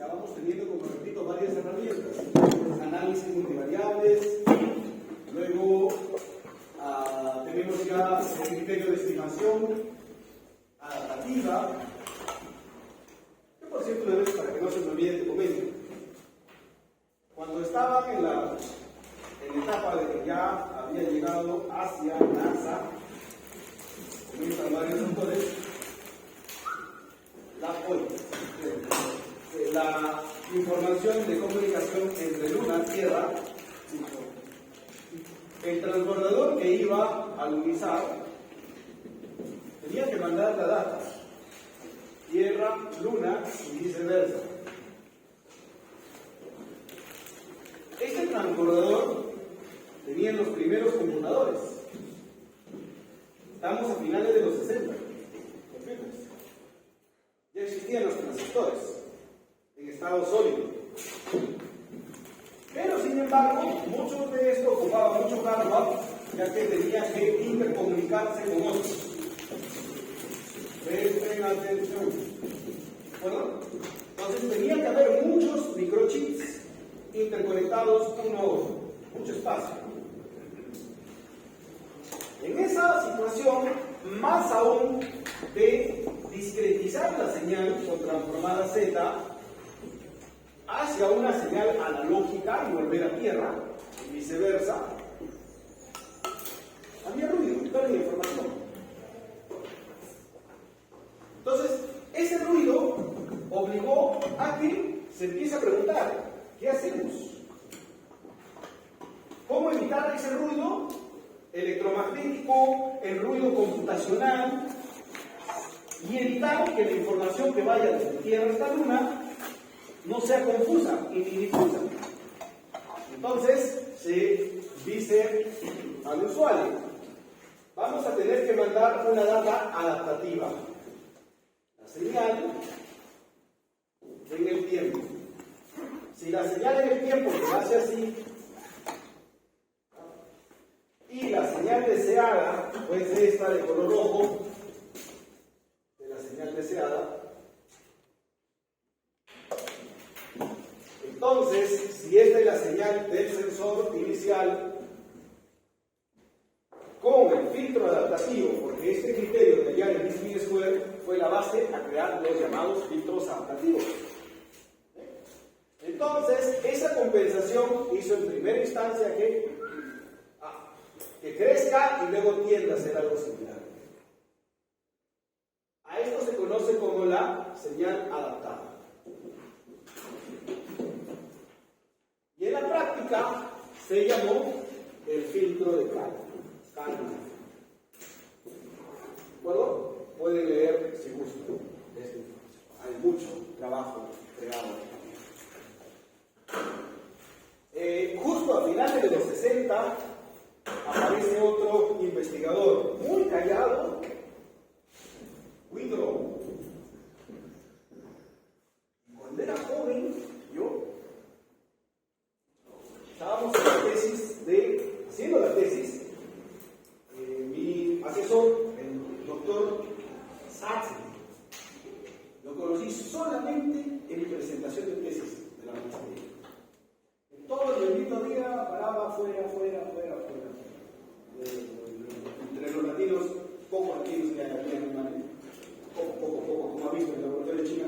ya vamos teniendo, como repito, varias herramientas. Análisis multivariables, luego tenemos ya el criterio de estimación adaptativa, que por cierto, una vez, para que no se me olvide, te comento. Cuando estaban en la etapa de que ya había llegado hacia NASA, comentan varios autores, la información de comunicación entre Luna y Tierra, el transbordador que iba a lunizar tenía que mandar la data Tierra, Luna y viceversa. Este transbordador tenía los primeros computadores. Estamos a finales de los 60. Ya existían los transistores en estado sólido. Pero sin embargo, mucho de esto ocupaba mucho hardware, ya que tenía que intercomunicarse con otros. Presten atención. Bueno, entonces tenía que haber muchos microchips interconectados uno a otro, mucho espacio. En esa situación, más aún de discretizar la señal con transformada Z hacia una señal analógica y volver a tierra, y viceversa, había ruido, pérdida de información. Entonces, ese ruido obligó a que se empiece a preguntar, ¿qué hacemos? ¿Cómo evitar ese ruido electromagnético, el ruido computacional, y evitar que la información que vaya desde Tierra hasta Luna no sea confusa y ni difusa? Entonces se dice al usuario, vamos a tener que mandar una data adaptativa, la señal en el tiempo. Si la señal en el tiempo se hace así y la señal deseada puede ser esta de color rojo, de la señal deseada, entonces si esta es la señal del sensor inicial con el filtro adaptativo, porque este criterio de hallar el mean square fue la base a crear los llamados filtros adaptativos. Entonces, esa compensación hizo en primera instancia que crezca y luego tienda a ser algo similar. A esto se conoce como la señal adaptada. Y en la práctica se llamó el filtro de Kalman. ¿De acuerdo? Pueden leer si gustan de esta información. Hay mucho trabajo creado. Justo a finales de los 60 aparece otro investigador muy callado, Withrow. Cuando era joven, estábamos haciendo la tesis, mi asesor, el doctor Saxe, lo conocí solamente en mi presentación de tesis de la maestría. Todo el bendito día paraba fuera. Entre los latinos, pocos latinos que había en Alemania, poco, como ha visto en el laboratorio de China,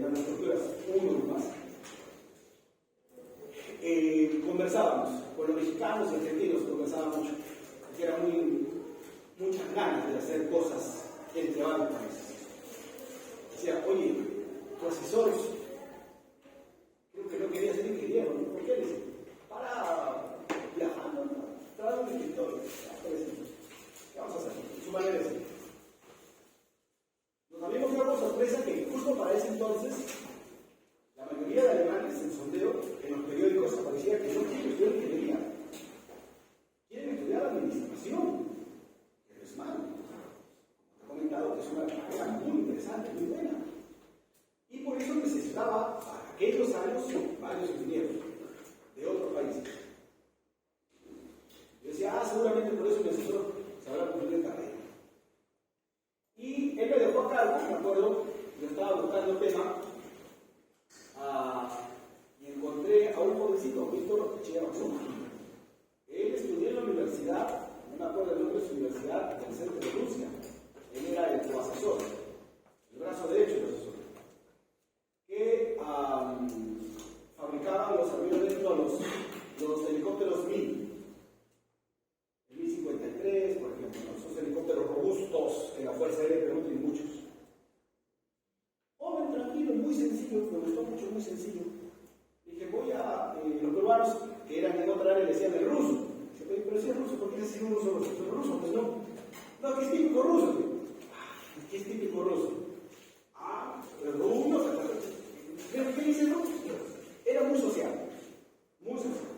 las estructuras, uno más. Conversábamos, con los mexicanos y argentinos conversábamos mucho, porque era muchas ganas de hacer cosas entre varios países. Decía, oye, tu asesor, creo que no quería ser ingeniero, ¿no? ¿Por qué? Le decía, para viajando, trae un escritorio. ¿Qué vamos a hacer? Su manera de decir. Nos habíamos dado por sorpresa que justo para ese entonces, la mayoría de alemanes en sondeo, en los periódicos aparecía que no quieren estudiar ingeniería. Quieren estudiar administración, que no es malo. Te he comentado que es una carrera muy interesante, muy buena. Y por eso necesitaba, para aquellos años, varios ingenieros de otros países. Yo decía, seguramente por eso mi asesor se habrá cumplido en carrera. Y él me dejó a cargo, me acuerdo, yo estaba buscando el tema, los helicópteros MiG. El MiG-53, por ejemplo, ¿no? Esos helicópteros robustos que la Fuerza Aérea Perú tiene muchos. Joven, tranquilo, muy sencillo, me gustó mucho, muy sencillo. Dije, voy a, los peruanos que eran en otra área le decían el ruso. Dije, pero si es ruso, ¿por qué decir un ruso? ¿Es ruso? Pues no. No, que es típico ruso. ¿Qué es típico ruso? El ruso. ¿Qué dice el ruso? Era muy social. Muy social.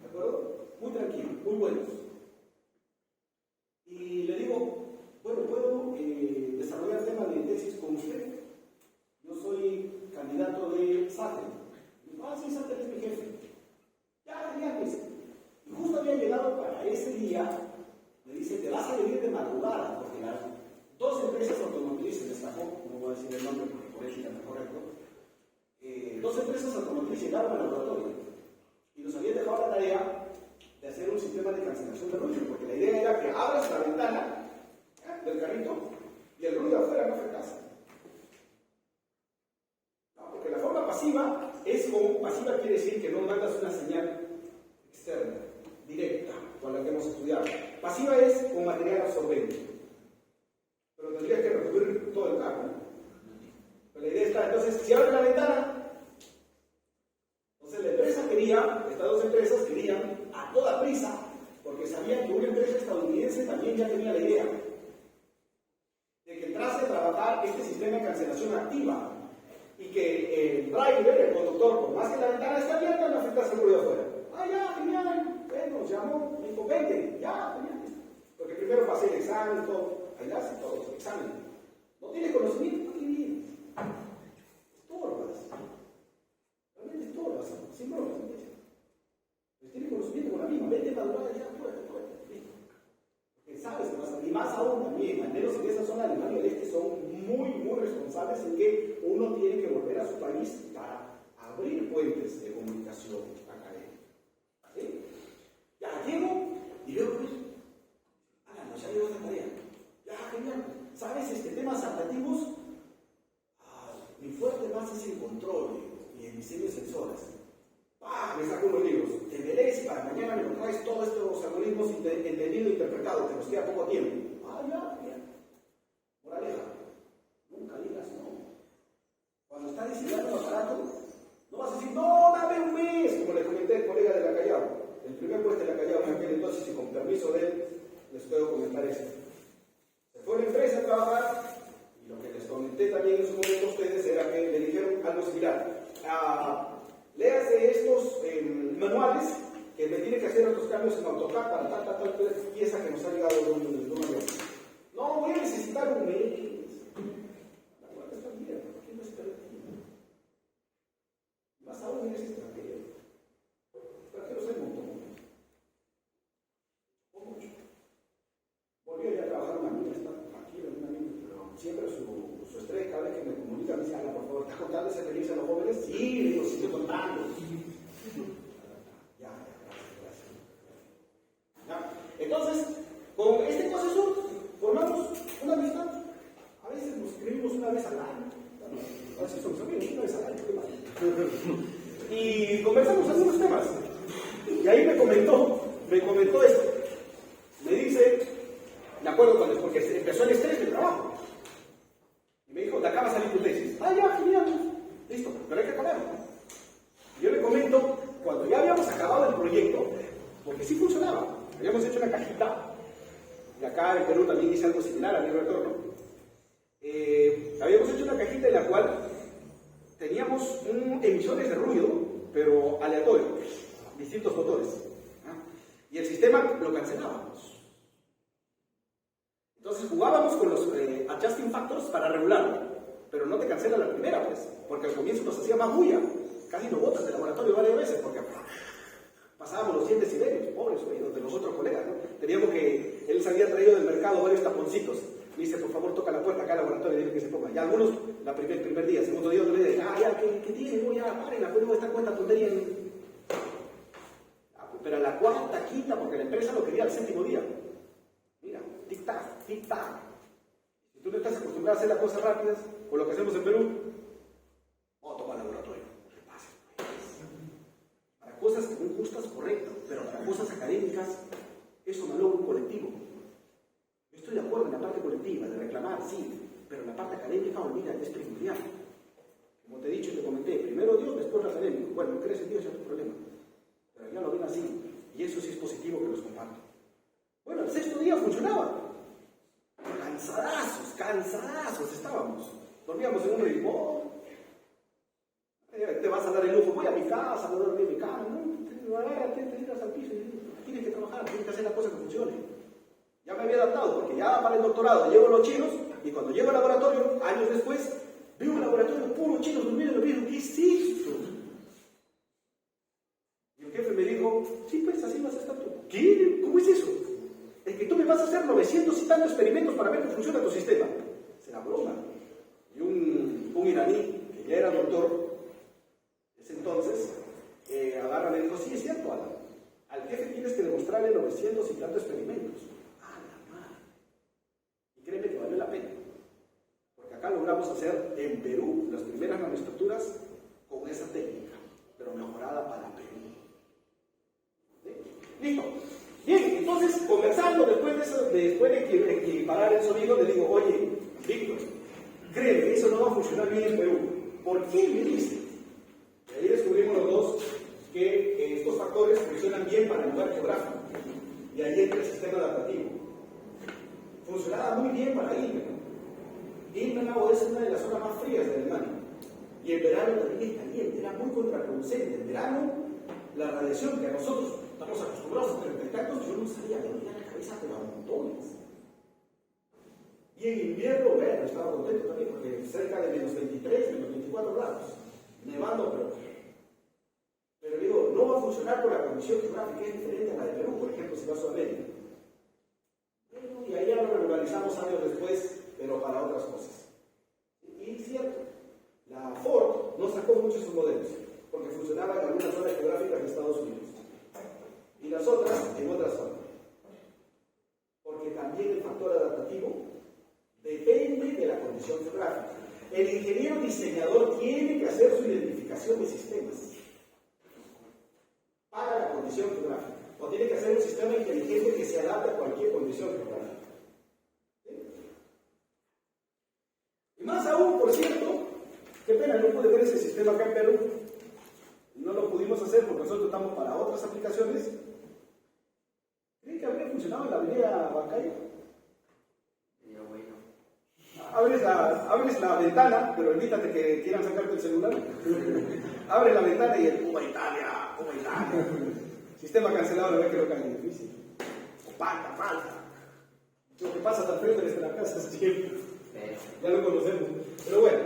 ¿De acuerdo? Muy tranquilo, muy buenos. Y le digo, bueno, ¿puedo desarrollar temas de tesis con usted? Yo soy candidato de SATEL. Sí, SATEL es mi jefe. Ya, genial, dice. Y justo había llegado para ese día, me dice, te vas a venir de madrugada, porque las dos empresas automotrices, destacó, no voy a decir el nombre porque por ética no es correcto, dos empresas automotrices llegaron al laboratorio y nos habían dejado la tarea de hacer un sistema de cancelación de ruido, porque la idea era que abras la ventana del carrito y el ruido afuera no fracasa. No, porque la forma pasiva es como, pasiva quiere decir que no mandas una señal externa, directa, con la que hemos estudiado. Pasiva es con material absorbente, pero tendrías que recubrir todo el carro, ¿no? Pero la idea está, entonces, si abres la ventana, entonces la empresa quería, estas dos empresas querían a toda prisa, porque sabían que una empresa estadounidense también ya tenía la idea de que entrase a trabajar este sistema de cancelación activa y que el driver, el conductor, por más que la ventana esté abierta, no afectase el ruido afuera. Ya, genial, bueno, nos llamó, me dijo, vente, ya, genial. Porque primero pasé el examen, todo, ahí hace todo, el examen. No tiene conocimiento, ¿qué vienes? Estorbas. Realmente estorbas, sin broma. Pues tiene conocimiento con la misma, vete madrugada ya, fuerte, listo. Porque sabes que vas a, y más aún también, al menos en esa zona de Alemania del Este son muy, muy responsables en que uno tiene que volver a su país para abrir puentes de comunicación académica. ¿Sí? Ya llego y luego, pues, háganos, ya llegó esta tarea. Ya, genial. ¿Sabes temas adaptativos? Mi fuerte más es el control y el diseño de sensores. Me saco unos libros. Te veré si para mañana me lo traes todos estos algoritmos entendido e interpretado, que nos queda poco tiempo. Ya. Moraleja, nunca digas no. Cuando estás diseñando un aparato, no vas a decir, no, dame un mes, como le comenté al colega de la Callao. El primer puesto de la Callao en aquel entonces, y con permiso de él, les puedo comentar eso. Se fue a la empresa a trabajar, y lo que les comenté también en su momento a ustedes era que le dijeron algo similar. Léase estos manuales que me tiene que hacer otros cambios en AutoCAD para tal pieza que nos ha llegado de un avión. No, voy a necesitar un mes. La guarda está bien, ¿por qué no es permitido? Más aún eres extranjero. Extranjeros hay un montón. O mucho. Volvió ya a trabajar una amiga, está tranquila, una amiga, pero siempre su estrés, cada vez que me comunica, me dice, Ana, por favor, ¿estás contando esa experiencia a los jóvenes? Sí, le digo, sí, estoy contando. Ya. Entonces, con este proceso, formamos una amistad. A veces nos escribimos una vez al año. A veces somos amigos una vez al año. Y conversamos algunos temas. Y ahí me comentó esto. Me dice, me acuerdo cuando, porque empezó el estrés del trabajo. Y me dijo, de acá va a salir tu tesis. Ya, genial. Listo, pero hay que acabarlo. Y yo le comento, cuando ya habíamos acabado el proyecto, porque sí funcionaba, habíamos hecho una cajita, y acá en Perú también hice algo similar a mi retorno. Habíamos hecho una cajita en la cual teníamos emisiones de ruido, pero aleatorio, distintos botones. Y el sistema lo cancelábamos. Entonces jugábamos con los adjusting factors para regularlo, pero no te cancela la primera, pues, porque al comienzo nos hacía más bulla, casi nos botas del laboratorio varias veces, porque pasábamos los 100 decibelios, pobres oídos de los otros colegas, ¿no? Teníamos que, él se había traído del mercado varios taponcitos, me dice, por favor, toca la puerta acá al laboratorio y dile que se ponga. Ya algunos, el primer día, segundo día, otro día, ¿qué tiene? No, ya, paren, la puedo estar con esta tontería. Pero a la cuarta, quinta, porque la empresa lo quería al séptimo día. Mira, tic-tac, tic-tac. Si tú no estás acostumbrado a hacer las cosas rápidas, con lo que hacemos en Perú, toma el laboratorio. Para cosas académicas, eso no logra un colectivo. Yo estoy de acuerdo en la parte colectiva, de reclamar, sí, pero la parte académica, olvida, es primordial. Como te he dicho y te comenté, primero Dios, después lo académico. Bueno, no crees en Dios, ya es tu problema. Pero ya lo ven así, y eso sí es positivo que los comparto. Bueno, el sexto día funcionaba. Cansadazos estábamos. Dormíamos en un rincón. Te vas a dar el lujo, voy a mi casa, voy a dormir en mi cama. No, agárrate, te tiras al piso y tienes que trabajar, tienes que hacer la cosa que funcione. Ya me había adaptado, porque ya para el doctorado llevo los chinos, y cuando llego al laboratorio, años después, veo un laboratorio puro chinos durmiendo en el mismo. ¿Qué es esto? Y el jefe me dijo, sí, pues así vas a estar tú. ¿Qué? ¿Cómo es eso? Es que tú me vas a hacer 900 y tantos experimentos para ver cómo funciona tu sistema. Será broma. Y un iraní, que ya era doctor, ese entonces, agarra y me dijo, sí, es cierto, Alan. Al jefe tienes que demostrarle 900 y tantos experimentos. ¡Ah, la madre! Y créeme que valió la pena. Porque acá logramos hacer en Perú las primeras nanoestructuras con esa técnica, pero mejorada para Perú. ¿Sí? Listo. Bien, entonces, conversando después de equiparar el sonido, le digo, oye, Víctor, créeme que eso no va a funcionar bien en Perú. ¿Por qué me dice? Y ahí descubrimos los dos que estos factores funcionan bien para el lugar geográfico. Y ahí entra el sistema adaptativo. Funcionaba muy bien para Ilmenau. Ilmenau es una de las zonas más frías de Alemania. Y el verano también es caliente, era muy contraproducente. En verano, la radiación que a nosotros estamos acostumbrados a tener contactos, yo no sabía, me dolía la cabeza, pero a montones. Y en invierno, bueno, estaba contento también, porque cerca de menos 23, menos 24 grados, nevando, pero digo, no va a funcionar por la condición geográfica, es diferente a la de Perú, por ejemplo, si vas a Sudamérica. Bueno, y ahí ya lo regularizamos años después, pero para otras cosas. Y es cierto, la Ford no sacó muchos sus modelos, porque funcionaban en algunas zonas geográficas de Estados Unidos. Y las otras en otras zonas. Porque también el factor adaptativo depende de la condición geográfica. El ingeniero diseñador tiene que hacer su identificación de sistemas para la condición geográfica. O tiene que hacer un sistema inteligente que se adapte a cualquier condición geográfica. ¿Sí? Y más aún, por cierto, qué pena, no pude ver ese sistema acá en Perú. No lo pudimos hacer porque nosotros estamos para otras aplicaciones. ¿Creen que habría funcionado en la avenida Bancaya? Sería bueno. Abres la ventana, pero evítate que quieran sacarte el celular. Abre la ventana y el Cuba Italia. Sistema cancelado, la vez que lo cae difícil. O falta. Lo que pasa tan frente desde la casa siempre. Ya lo conocemos. Pero bueno.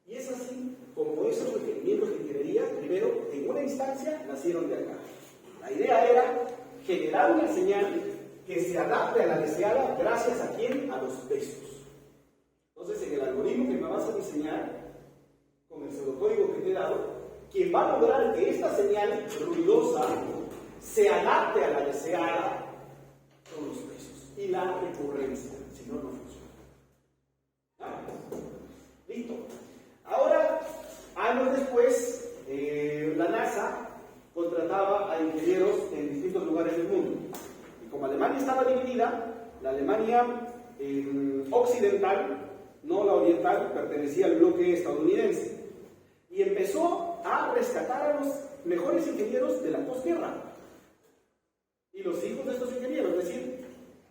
Y es así como esos requerimientos de ingeniería, primero, en una instancia, nacieron de acá. La idea era generar una señal que se adapte a la deseada gracias a quién, a los pesos. Entonces, en el algoritmo que me vas a diseñar, con el pseudocódigo que te he dado, quien va a lograr que esta señal ruidosa se adapte a la deseada son los pesos y la recurrencia, si no, no funciona. ¿Ah? Listo. Ahora, años después, la NASA contrataba a ingenieros en distintos lugares del mundo. Y como Alemania estaba dividida, la Alemania occidental, no la oriental, pertenecía al bloque estadounidense. Y empezó a rescatar a los mejores ingenieros de la posguerra. Y los hijos de estos ingenieros, es decir,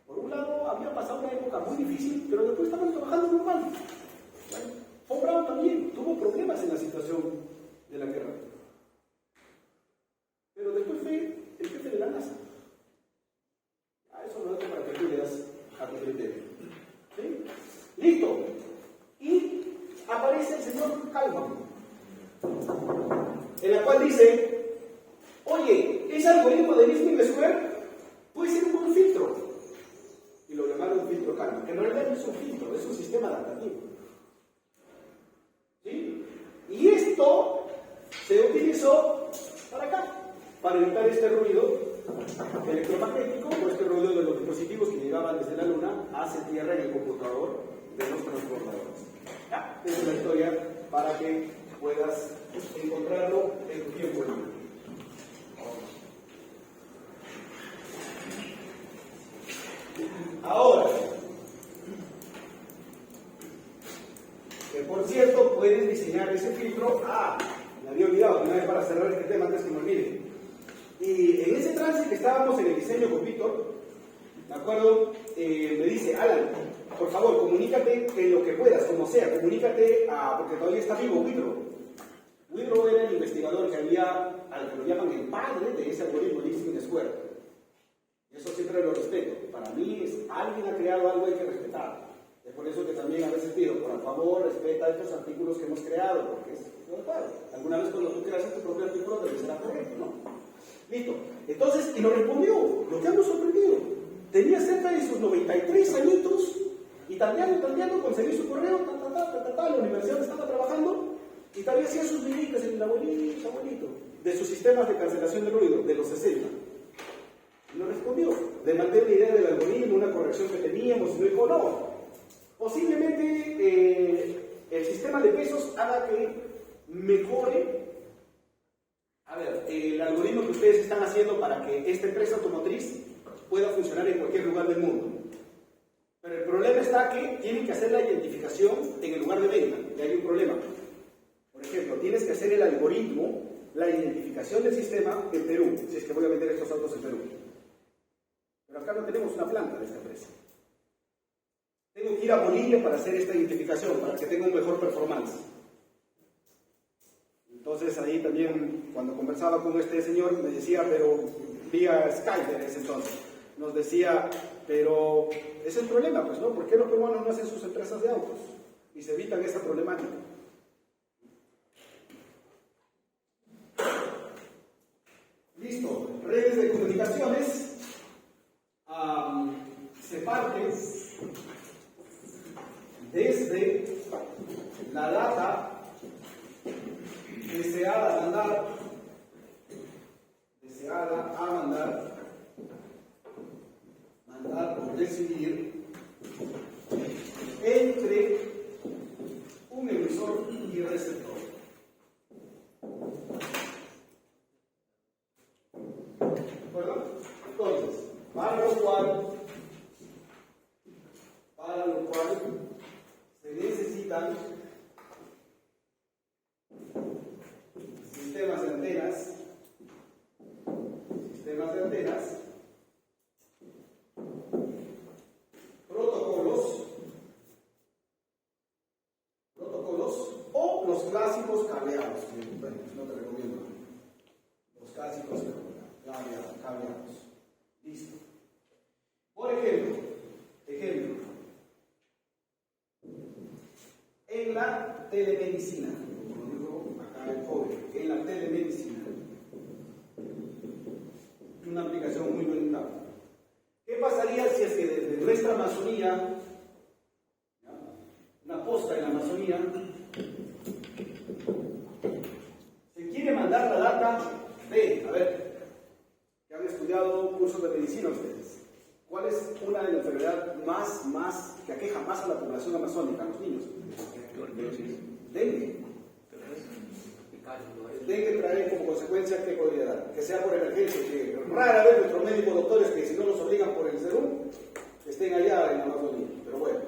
por un lado había pasado una época muy difícil, pero después estaban trabajando normal. Bueno, Von Braun también tuvo problemas en la situación de la guerra. Pero después fue el jefe de la NASA. Eso lo dejo para que tú le das a tu criterio. ¿Sí? Listo. Y aparece el señor Kalman, en la cual dice, oye, ese algoritmo de Least-Mean-Square puede ser un buen filtro. Y lo llamaron un filtro Kalman, que en realidad no es un filtro, es un sistema adaptativo. ¿Sí? Y esto se utilizó para acá, para evitar este ruido electromagnético o este ruido de los dispositivos que llegaban desde la Luna hacia Tierra en el computador de los transportadores. ¿Ya? Esa es la historia para que puedas encontrarlo en tu tiempo libre. diseñar ese filtro. Me había olvidado, una vez para cerrar este tema antes que me olvide. Y en ese trance que estábamos en el diseño con Víctor, me acuerdo, me dice, Alan, por favor, comunícate en lo que puedas, como sea, comunícate porque todavía está vivo Widrow. Widrow era el investigador que había, al que lo llaman el padre de ese algoritmo Leasing Square. Y eso siempre lo respeto. Para mí, alguien ha creado algo, hay que respetar. Es por eso que también a veces pido, por favor, respeta estos artículos que hemos creado, porque es claro, alguna vez cuando tú creas tu propio artículo debe ser correcto, ¿no? Listo. Entonces, y nos respondió, lo que hemos sorprendido. Tenía cerca de sus 93 añitos y tanteando, conseguí su correo, la universidad estaba trabajando y todavía hacía sus vidicas en el abuelito, de sus sistemas de cancelación de ruido, de los 60. Y nos respondió. Le mandé una idea del algoritmo, una corrección que teníamos, y me dijo, no, posiblemente el sistema de pesos haga que mejore. A ver, el algoritmo que ustedes están haciendo para que esta empresa automotriz pueda funcionar en cualquier lugar del mundo. Pero el problema está que tienen que hacer la identificación en el lugar de venta, y hay un problema. Por ejemplo, tienes que hacer el algoritmo, la identificación del sistema en Perú, si es que voy a vender estos autos en Perú. Pero acá no tenemos una planta de esta empresa. Tengo que ir a Bolivia para hacer esta identificación, para que tenga un mejor performance. Entonces ahí también, cuando conversaba con este señor, me decía, pero vía Skype en ese entonces, nos decía, pero ese es el problema, pues, ¿no? ¿Por qué los peruanos no hacen sus empresas de autos? Y se evitan esa problemática. Listo, redes de comunicaciones se parten desde la data deseada a mandar o recibir entre un emisor y receptor. ¿De acuerdo? Entonces, para lo cual se necesitan sistemas de antenas, protocolos o los clásicos cableados, que bueno, no te recomiendo. Los clásicos cableados. Listo. Por ejemplo, en la telemedicina, como digo acá el joven, en la telemedicina, una aplicación muy bonita. ¿Qué pasaría si es que desde nuestra Amazonía, una posta en la Amazonía, se quiere mandar la data de, a ver, que han estudiado cursos de medicina ustedes? ¿Cuál es una de las enfermedades más que aqueja más a la población amazónica, a los niños? Dengue. El dengue trae como consecuencia, ¿qué podría dar? Que sea por emergencia, que rara vez nuestros médicos doctores, que si no los obligan por el serum, estén allá en la Amazonía. Pero bueno,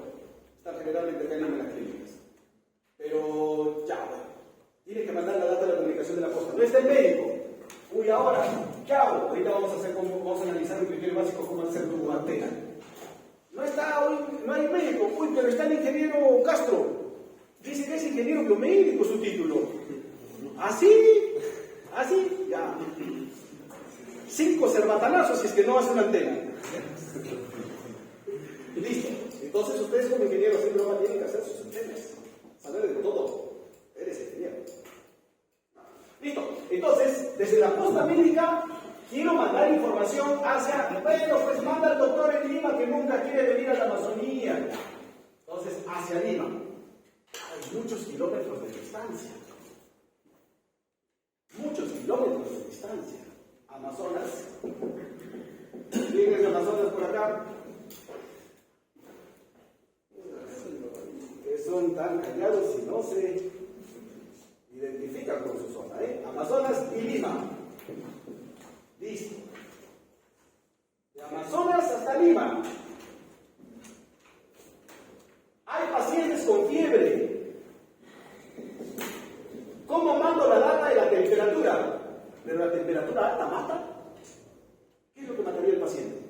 están generalmente acá en las clínicas. Pero ya, bueno, tiene que mandar la data de la comunicación de la posta. No está el médico. Uy, ahora, ¿qué hago? Ahorita vamos a analizar un criterio básico cómo hacer tu antena. No está hoy, no hay médico. Uy, pero está el ingeniero Castro. Dice que es ingeniero biomédico su título. Así, ya. 5 cerbatanazos si es que no hace una antena. Listo. Entonces ustedes como ingenieros siempre tienen que hacer sus antenas. Saber de todo. Eres ingeniero. Listo. Entonces, desde la posta médica, quiero mandar información hacia, bueno, pues manda al doctor en Lima que nunca quiere venir a la Amazonía. Entonces, hacia Lima. Hay muchos kilómetros de distancia. Amazonas. ¿Quién es Amazonas por acá? Que son tan callados y no se identifican con su zona, Amazonas y Lima. Listo. De Amazonas hasta Lima. Hay pacientes con fiebre. ¿Cómo mando la data de la temperatura? Pero la temperatura alta mata. ¿Qué es lo que mataría al paciente?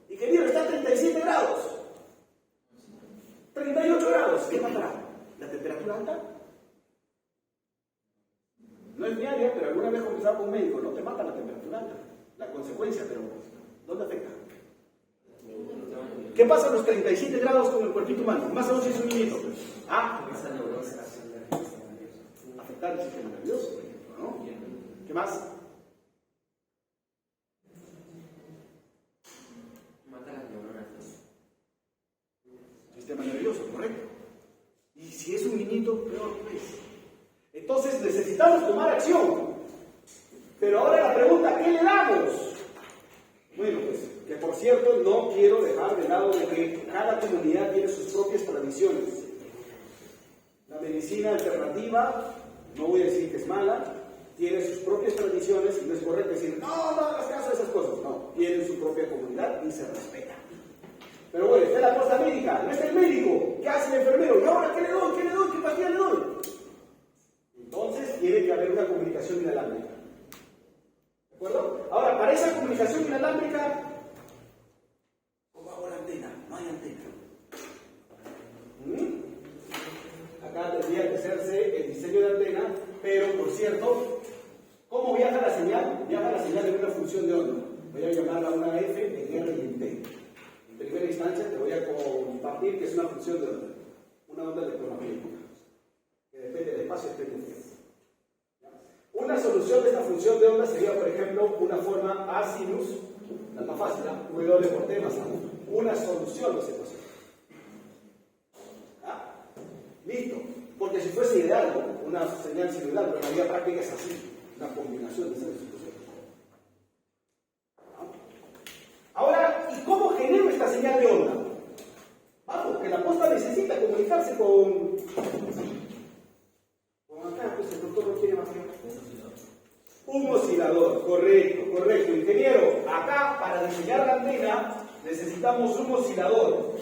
Ingeniero, está a 37 grados. 38 grados. ¿Qué matará? ¿La temperatura alta? No es diaria, pero alguna vez conversaba con un médico. No te mata la temperatura alta. La consecuencia, pero ¿dónde afecta? ¿Qué pasa a los 37 grados con el cuerpito humano? Más aún si es un niñito. Afectar el sistema nervioso, ¿no? ¿Qué más? Mata las neuronas. Sistema nervioso, correcto. Y si es un niñito, peor pues. Entonces necesitamos tomar acción. Pero ahora la pregunta, ¿qué le damos? Bueno, pues, que por cierto no quiero dejar de lado de que cada comunidad tiene sus propias tradiciones. La medicina alternativa, no voy a decir que es mala, tiene sus propias tradiciones y no es correcto decir, no hagas caso a esas cosas. No, tienen su propia comunidad y se respeta. Pero bueno, está la cosa médica, no está el médico, ¿qué hace el enfermero? ¿Y ahora qué le doy? ¿Qué le doy? ¿Qué pastilla le doy? Entonces tiene que haber una comunicación inalámbrica. ¿De acuerdo? Ahora, para esa comunicación inalámbrica, ¿cómo hago la antena? No hay antena. Acá tendría que hacerse el diseño de antena, pero por cierto, ¿cómo viaja la señal? Viaja la señal en una función de onda. Voy a llamarla una F en R y en T. En primera instancia te voy a compartir que es una función de onda, una onda electromagnética, que depende del espacio y del tiempo. Una solución de esta función de onda sería, por ejemplo, una forma A sinus, la más fácil, W por T más A. Una solución de esa ecuación. Listo. Porque si fuese ideal, ¿no? Una señal singular, pero la vida práctica es así, una combinación de esas situaciones. Ahora, ¿y cómo genero esta señal de onda? Vamos, que la posta necesita comunicarse con acá, pues el doctor no quiere más que un oscilador, correcto. Ingeniero, acá para diseñar la antena necesitamos un oscilador.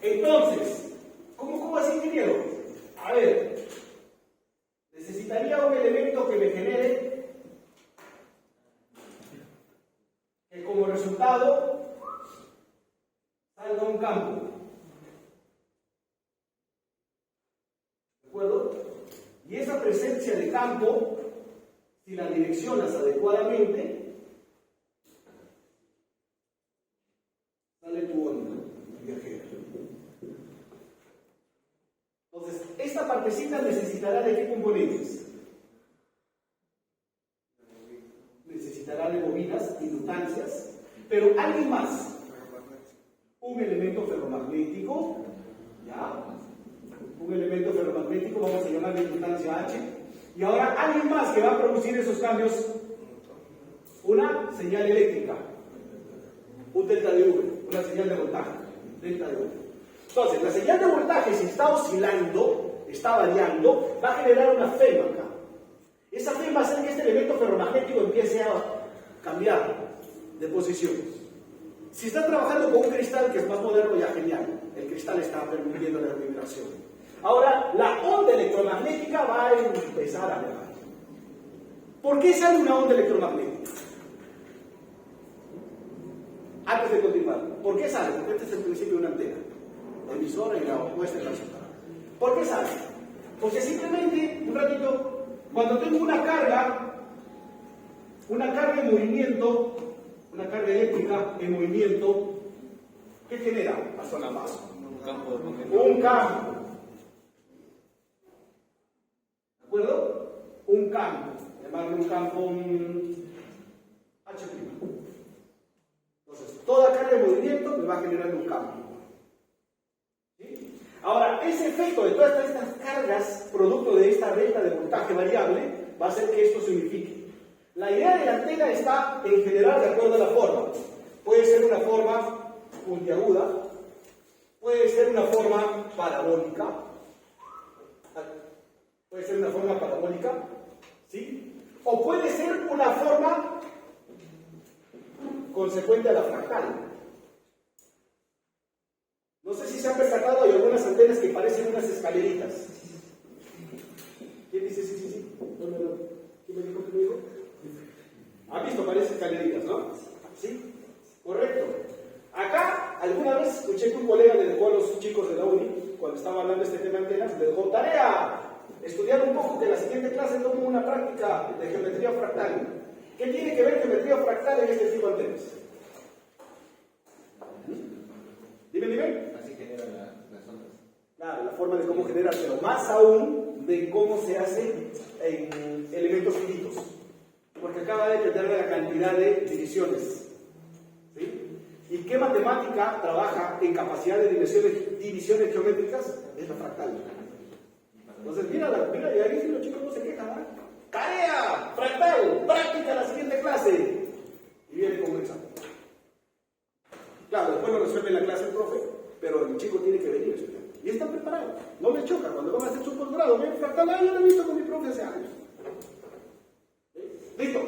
Entonces, ¿cómo así, ingeniero? A ver, necesitaría un elemento que me genere que como resultado salga un campo. ¿De acuerdo? Y esa presencia de campo, si la direccionas adecuadamente, sale tu onda viajera. Entonces, esta partecita necesitará de qué componentes? Necesitará de bobinas, inductancias, pero alguien más. Un elemento ferromagnético, ¿ya? Un elemento ferromagnético, vamos a llamarle inductancia H. Y ahora alguien más que va a producir esos cambios, una señal eléctrica, un delta de V, una señal de voltaje, delta de V. Entonces, la señal de voltaje, si está oscilando, está variando, va a generar una FEM acá. Esa FEM va a hacer que este elemento ferromagnético empiece a cambiar de posición. Si está trabajando con un cristal que es más moderno, ya genial. El cristal está permitiendo la vibración. Ahora, la onda electromagnética va a empezar a viajar. ¿Por qué sale una onda electromagnética? Antes de continuar, ¿por qué sale? Porque este es el principio de una antena. Emisora y la opuesta y la receptora. ¿Por qué sale? Porque simplemente, un ratito, cuando tengo una carga en movimiento, una carga eléctrica en movimiento, ¿qué genera? Persona más. Un campo. ¿De acuerdo? Un campo. Llamarle un campo H'. Entonces, toda carga de movimiento me va a generar un campo. ¿Sí? Ahora, ese efecto de todas estas cargas, producto de esta delta de voltaje variable, va a hacer que esto se unifique. La idea de la antena está en general de acuerdo a la forma. Puede ser una forma puntiaguda, puede ser una forma parabólica, ¿sí? O puede ser una forma consecuente a la fractal. No sé si se han percatado, hay algunas antenas que parecen unas escaleritas. ¿Qué me dijo? ¿Qué me dijo? ¿Han visto varias escaleritas, no? ¿Sí? Correcto. Acá, alguna vez escuché que un colega le dejó a los chicos de la uni, cuando estaba hablando de este tema de antenas, le dejó tarea, estudiar un poco, que la siguiente clase tome una práctica de geometría fractal. ¿Qué tiene que ver geometría fractal en este tipo de antenas? Dime. Así genera las ondas. Claro, la forma de cómo generar, pero más aún de cómo se hace en elementos finitos. Porque acá va a depender de la cantidad de divisiones. ¿Sí? ¿Y qué matemática trabaja en capacidad de divisiones geométricas? Es la fractal. Entonces, mira, y ahí los chicos no se quejan, ¿eh? ¡Tarea! ¡Fractal! ¡Práctica la siguiente clase! Y viene con un examen. Claro, después lo resuelve en la clase el profe, pero el chico tiene que venir a estudiar. Y está preparado. No les choca. Cuando van a hacer su posgrado, ven fractal, yo lo he visto con mi profe hace años. ¿Listo?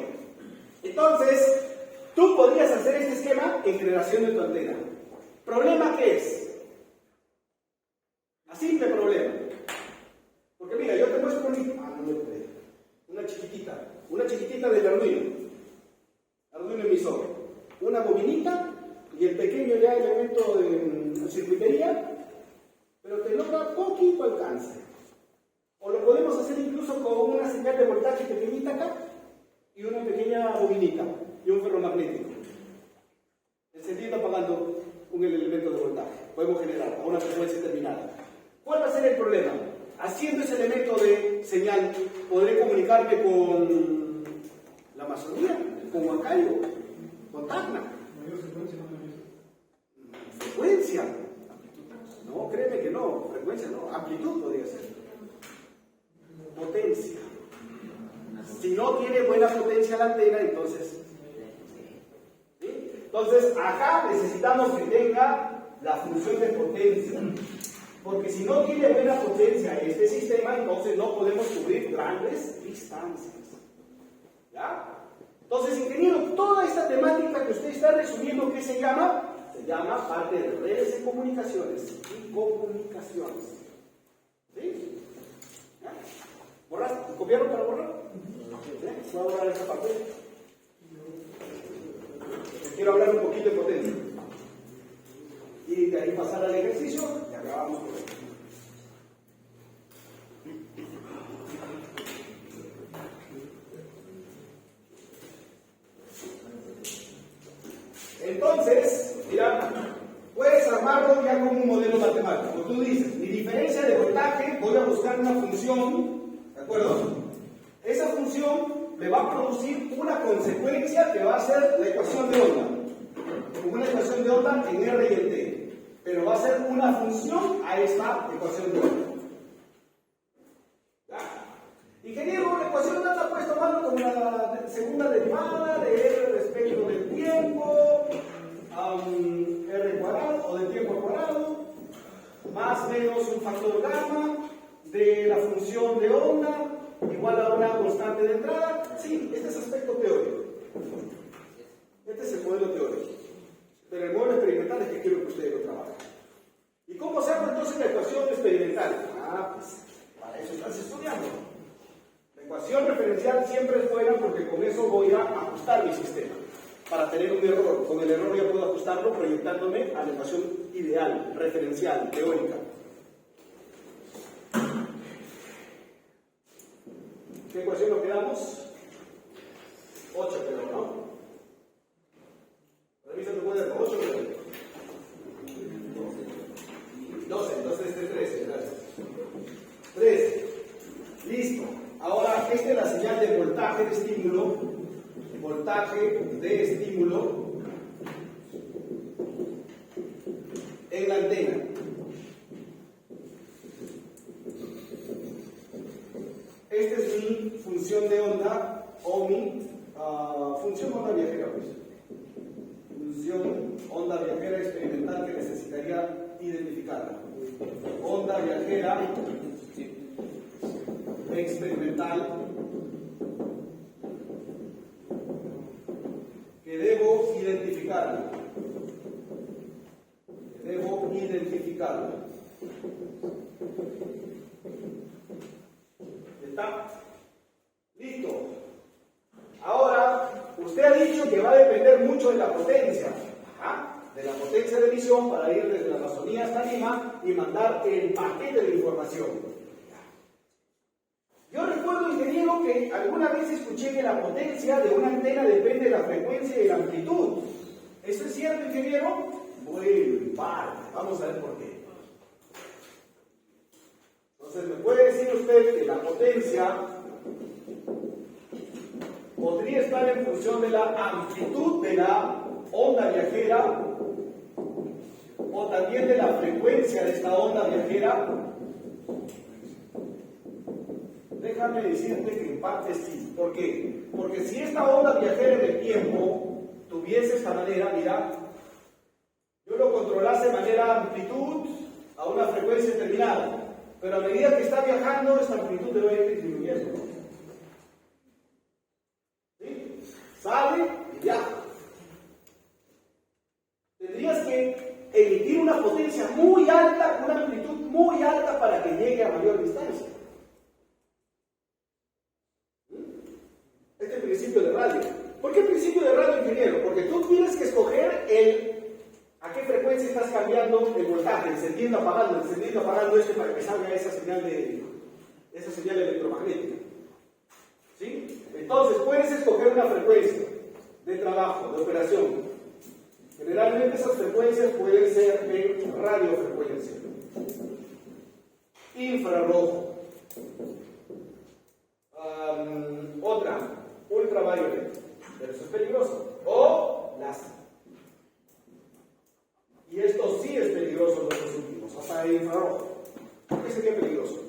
Entonces, tú podrías hacer este esquema en generación de tu antena. ¿Problema qué es? A simple problema. Porque mira, yo te muestro una chiquitita del Arduino emisor, una bobinita y el pequeño ya elemento de circuitería, pero te logra poquito alcance. O lo podemos hacer incluso con una señal de voltaje pequeñita acá y una pequeña bobinita y un ferromagnético. Encendiendo, apagando un elemento de voltaje. Podemos generar a una frecuencia determinada. ¿Cuál va a ser el problema? Haciendo ese elemento de señal, podré comunicarme con la Amazonía, con Huancayo, con Tacna. Frecuencia. No, créeme que no. Frecuencia no. Amplitud podría ser. Potencia. Si no tiene buena potencia la antena, entonces... ¿sí? Entonces, acá necesitamos que tenga la función de potencia. Porque si no tiene buena potencia este sistema, entonces no podemos cubrir grandes distancias. ¿Ya? Entonces, ingeniero, toda esta temática que usted está resumiendo, ¿qué se llama? Se llama parte de redes de comunicaciones y comunicaciones. ¿Sí? ¿Ya? ¿Borraste? ¿Copiaron para borrar? ¿Sí? Voy a borrar esta parte. Quiero hablar un poquito de potencia. Y de ahí pasar al ejercicio y acabamos con esto. Entonces, mira, puedes armarlo ya como un modelo matemático. Tú dices, mi diferencia de voltaje, voy a buscar una función, ¿de acuerdo? Esa función me va a producir una consecuencia que va a ser la ecuación de onda. Una ecuación de onda en R y en T. Pero va a ser una función a esta ecuación de onda. ¿Ya? Ingeniero, la ecuación de onda puedes tomarlo como la segunda derivada de R respecto del tiempo, R cuadrado o del tiempo cuadrado, más menos un factor gamma de la función de onda igual a una constante de entrada. Sí, este es aspecto teórico. Este es el modelo teórico. Pero el modelo experimental es que quiero que ustedes lo trabajen. ¿Y cómo se hace entonces la ecuación experimental? Pues para eso estás estudiando. La ecuación referencial siempre es buena porque con eso voy a ajustar mi sistema. Para tener un error. Con el error ya puedo ajustarlo proyectándome a la ecuación ideal, referencial, teórica. ¿Qué ecuación nos quedamos? 8 creo, ¿no? Revisa tu cuaderno, 8 creo. 12, entonces este es 13, gracias. 13. Listo. Ahora, esta es la señal de voltaje de estímulo. Voltaje de estímulo en la antena. Esta es mi función de onda o mi función onda viajera. Función onda viajera experimental que necesitaría identificarla. Onda viajera experimental que debo identificarla. ¿Está? Listo. mucho de la potencia. Ajá, de la potencia de emisión para ir desde la Amazonía hasta Lima y mandar el paquete de información. Yo recuerdo, ingeniero, que alguna vez escuché que la potencia de una antena depende de la frecuencia y la amplitud. ¿Eso es cierto, ingeniero? Bueno, en parte. Vamos a ver por qué. Entonces, ¿me puede decir usted que la potencia podría estar en función de la amplitud de la onda viajera o también de la frecuencia de esta onda viajera? Déjame decirte que en parte sí. ¿Por qué? Porque si esta onda viajera en el tiempo tuviese esta manera, mira, yo lo controlase de manera amplitud a una frecuencia determinada, pero a medida que está viajando, esta amplitud debe ir disminuyendo. ¿Sí? Sale y viaja. Tendrías que emitir una potencia muy alta, una amplitud muy alta para que llegue a mayor distancia. Este es el principio de radio. ¿Por qué el principio de radio, ingeniero? Porque tú tienes que escoger a qué frecuencia estás cambiando el voltaje, encendiendo, apagando para que salga esa señal electromagnética. ¿Sí? Entonces puedes escoger una frecuencia de trabajo, de operación. Generalmente esas frecuencias pueden ser de radiofrecuencia, infrarrojo, otra, ultraviolet, pero eso es peligroso, o láser. Y esto sí es peligroso en los últimos, hasta el infrarrojo. ¿Por qué sería peligroso?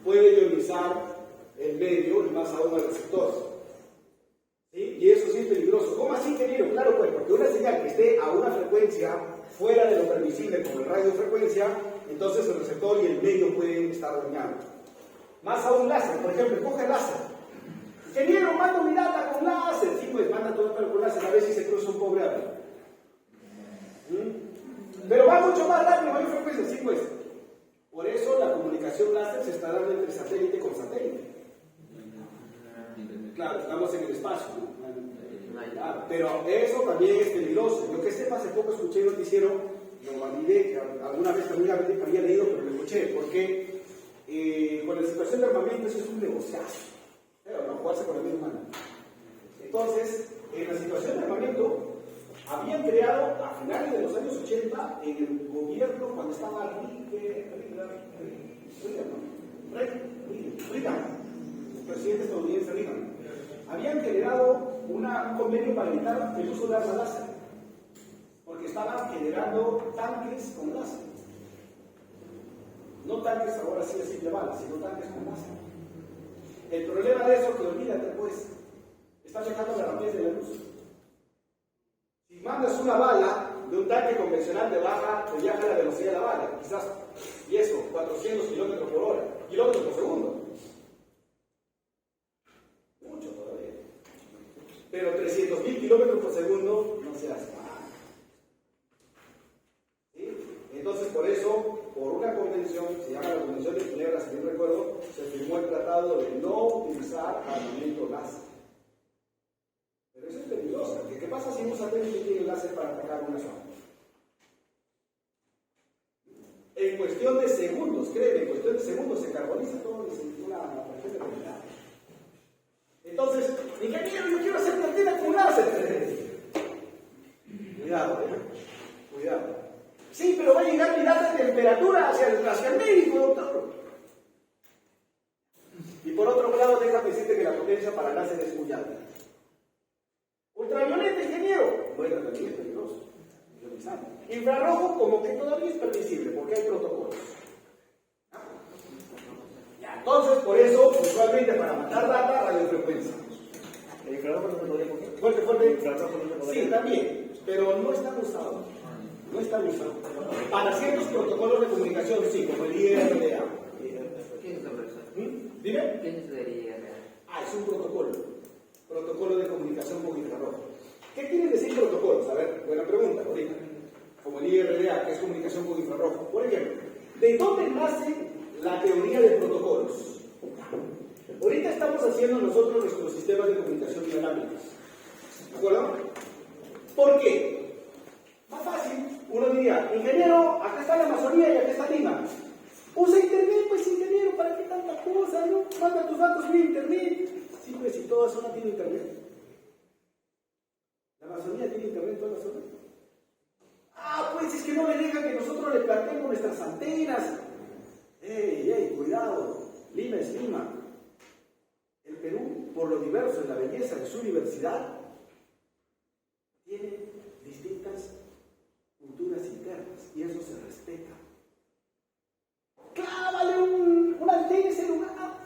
Puede ionizar el medio y más aún al receptor. ¿Sí? Y eso sí es peligroso. ¿Cómo así, ingeniero? Claro, pues, porque una señal que esté a una frecuencia fuera de lo permisible, como el radiofrecuencia, entonces el receptor y el medio pueden estar dañados. Más aún láser, por ejemplo, coge láser. Ingeniero, mando mi data con láser. Sí, pues manda todo con láser, a ver si se cruza un pobre ave. Pero va mucho más rápido, mayor frecuencia, sí, pues. Por eso la comunicación láser se está dando entre satélite con satélite. Claro, estamos en el espacio, ¿no? Claro, pero eso también es peligroso. Yo que sepa, hace poco escuché un noticiero, lo validé, que alguna vez también había leído, pero lo escuché, porque con la situación de armamento eso es un negociazo. Pero no jugarse con la misma mano. Entonces, en la situación de armamento, habían creado a finales de los años 80 en el gobierno, cuando estaba Reagan, el presidente estadounidense Reagan, habían generado un convenio para evitar el uso de armas láser, porque estaban generando tanques con láser. No tanques ahora sí de simple bala, sino tanques con láser. El problema de eso es que olvídate, pues, estás viajando la rapidez de la luz. Si mandas una bala de un tanque convencional te viaja a la velocidad de la bala, quizás, y eso, 400 kilómetros por hora, kilómetros por segundo. Mucho todavía. Pero 300.000 kilómetros por segundo no se hace nada. ¿Sí? Entonces, por eso, por una convención, se llama la Convención de Ginebra, si bien recuerdo, se firmó el tratado de no utilizar armamento láser. Pero eso es peligroso, porque ¿qué pasa si un satélite tiene láser para atacar una zona? En cuestión de segundos, créeme, en cuestión de segundos se carboniza todo y una tarjeta terminada. Entonces, ingeniero, yo quiero hacer una antena con láser. Cuidado, cuidado. Sí, pero va a llegar mi data de temperatura hacia el médico, doctor. Y por otro lado, déjame decirte que la potencia para láser es muy alta. Ultravioleta, ingeniero. Bueno, también es peligroso. Infrarrojo, como que todavía es permisible, porque hay protocolos. Ya, entonces, por eso, usualmente para mandar data, radiofrecuencia. ¿El infrarrojo no se podría coger? Fuerte, fuerte. ¿El infrarrojo no se podría? Sí, también, pero no está usado. No está usado. Para ciertos protocolos de comunicación, sí, como el IRDA. ¿Qué es sobre eso? ¿Dime? ¿Qué es el IRDA? Es un protocolo. Protocolo de comunicación con infrarrojo. ¿Qué quiere decir protocolos? A ver, buena pregunta, ahorita. Como el IRDA, que es comunicación con infrarrojo. Por ejemplo, ¿de dónde nace la teoría de protocolos? Ahorita estamos estamos haciendo nosotros nuestros sistemas de comunicación dinámicos. ¿De acuerdo? ¿Por qué? Más fácil, uno diría, ingeniero, acá está la Amazonía y acá está Lima. Usa internet, pues ingeniero, ¿para qué tanta cosa? ¿No? Manda tus datos vía internet. Sí, pues si toda zona tiene internet. ¿La Amazonía tiene internet en toda la zona? Ah, pues es que no le dejan que nosotros le plantemos nuestras antenas. ¡Ey, cuidado! Lima es Lima. El Perú, por lo diverso en la belleza de su diversidad, tiene distintas culturas internas y eso se respeta. ¡Clávale una antena en ese lugar!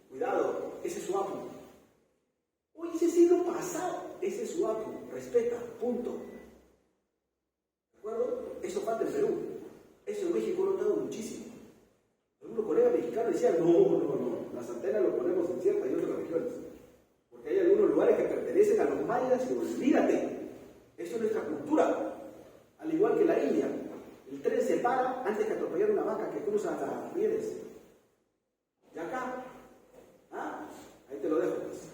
Cuidado, ese es su amo. Oye, ese siglo pasado, ese es su amo. Respeta, punto. ¿De acuerdo? Eso falta en Perú. Eso en México lo ha notado muchísimo. Algunos colegas mexicanos decían, no, las antenas lo ponemos en ciertas y otras regiones. Porque hay algunos lugares que pertenecen a los mayas y olvídate. Eso es nuestra cultura. Al igual que la India. El tren se para antes que atropellar una vaca que cruza las rieles. Y acá, ahí te lo dejo, pues.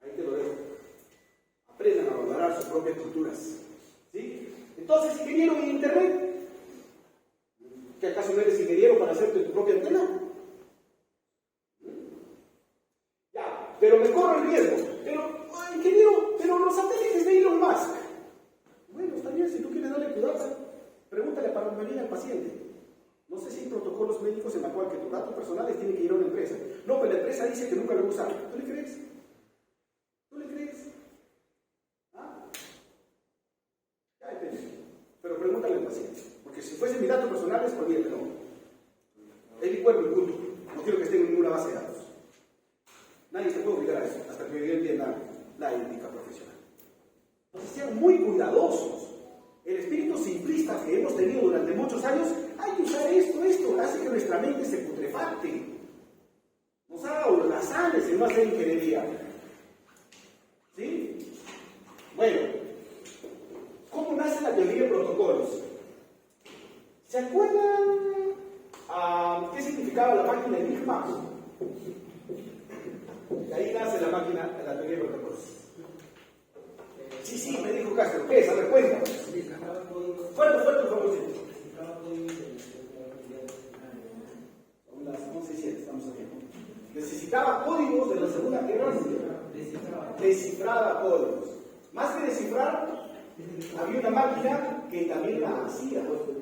Ahí te lo dejo. Aprendan a valorar sus propias culturas. ¿Sí? Entonces, ingeniero en internet. ¿Que acaso no eres ingeniero para hacerte tu propia antena? Ya, pero me corro el riesgo. Ingeniero, pero los satélites de Elon Musk. Bueno, está bien, si tú quieres darle tu data, pregúntale para venir al paciente. No sé si hay protocolos médicos en la cual que tus datos personales tienen que ir a una empresa. No, pero la empresa dice que nunca lo va a usar. ¿Tú le crees? ¿Tú le crees? Ya depende. Pero pregúntale al paciente. Porque si fuesen mis datos personales, olvídate, no. Es mi cuerpo y punto. No quiero que esté en ninguna base de datos. Nadie se puede obligar a eso, hasta que yo entienda la ética profesional. Entonces sean muy cuidadosos. El espíritu simplista que hemos tenido durante muchos años, hay que usar esto hace que nuestra mente se putrefacte. Nos haga holgazanes en no hacer ingeniería. ¿Sí? Bueno, ¿cómo nace la teoría de protocolos? ¿Se acuerdan qué significaba la máquina de Big Mac? Y ahí nace la máquina de la teoría de protocolos. Sí, me dijo Castro. ¿Qué es? A ver, cuéntame. Fuerte, por favor. Son las 11:07, estamos aquí. Necesitaba códigos de la Segunda Guerra Mundial. Descifraba códigos. Más que descifrar, había una máquina que también la hacía códigos.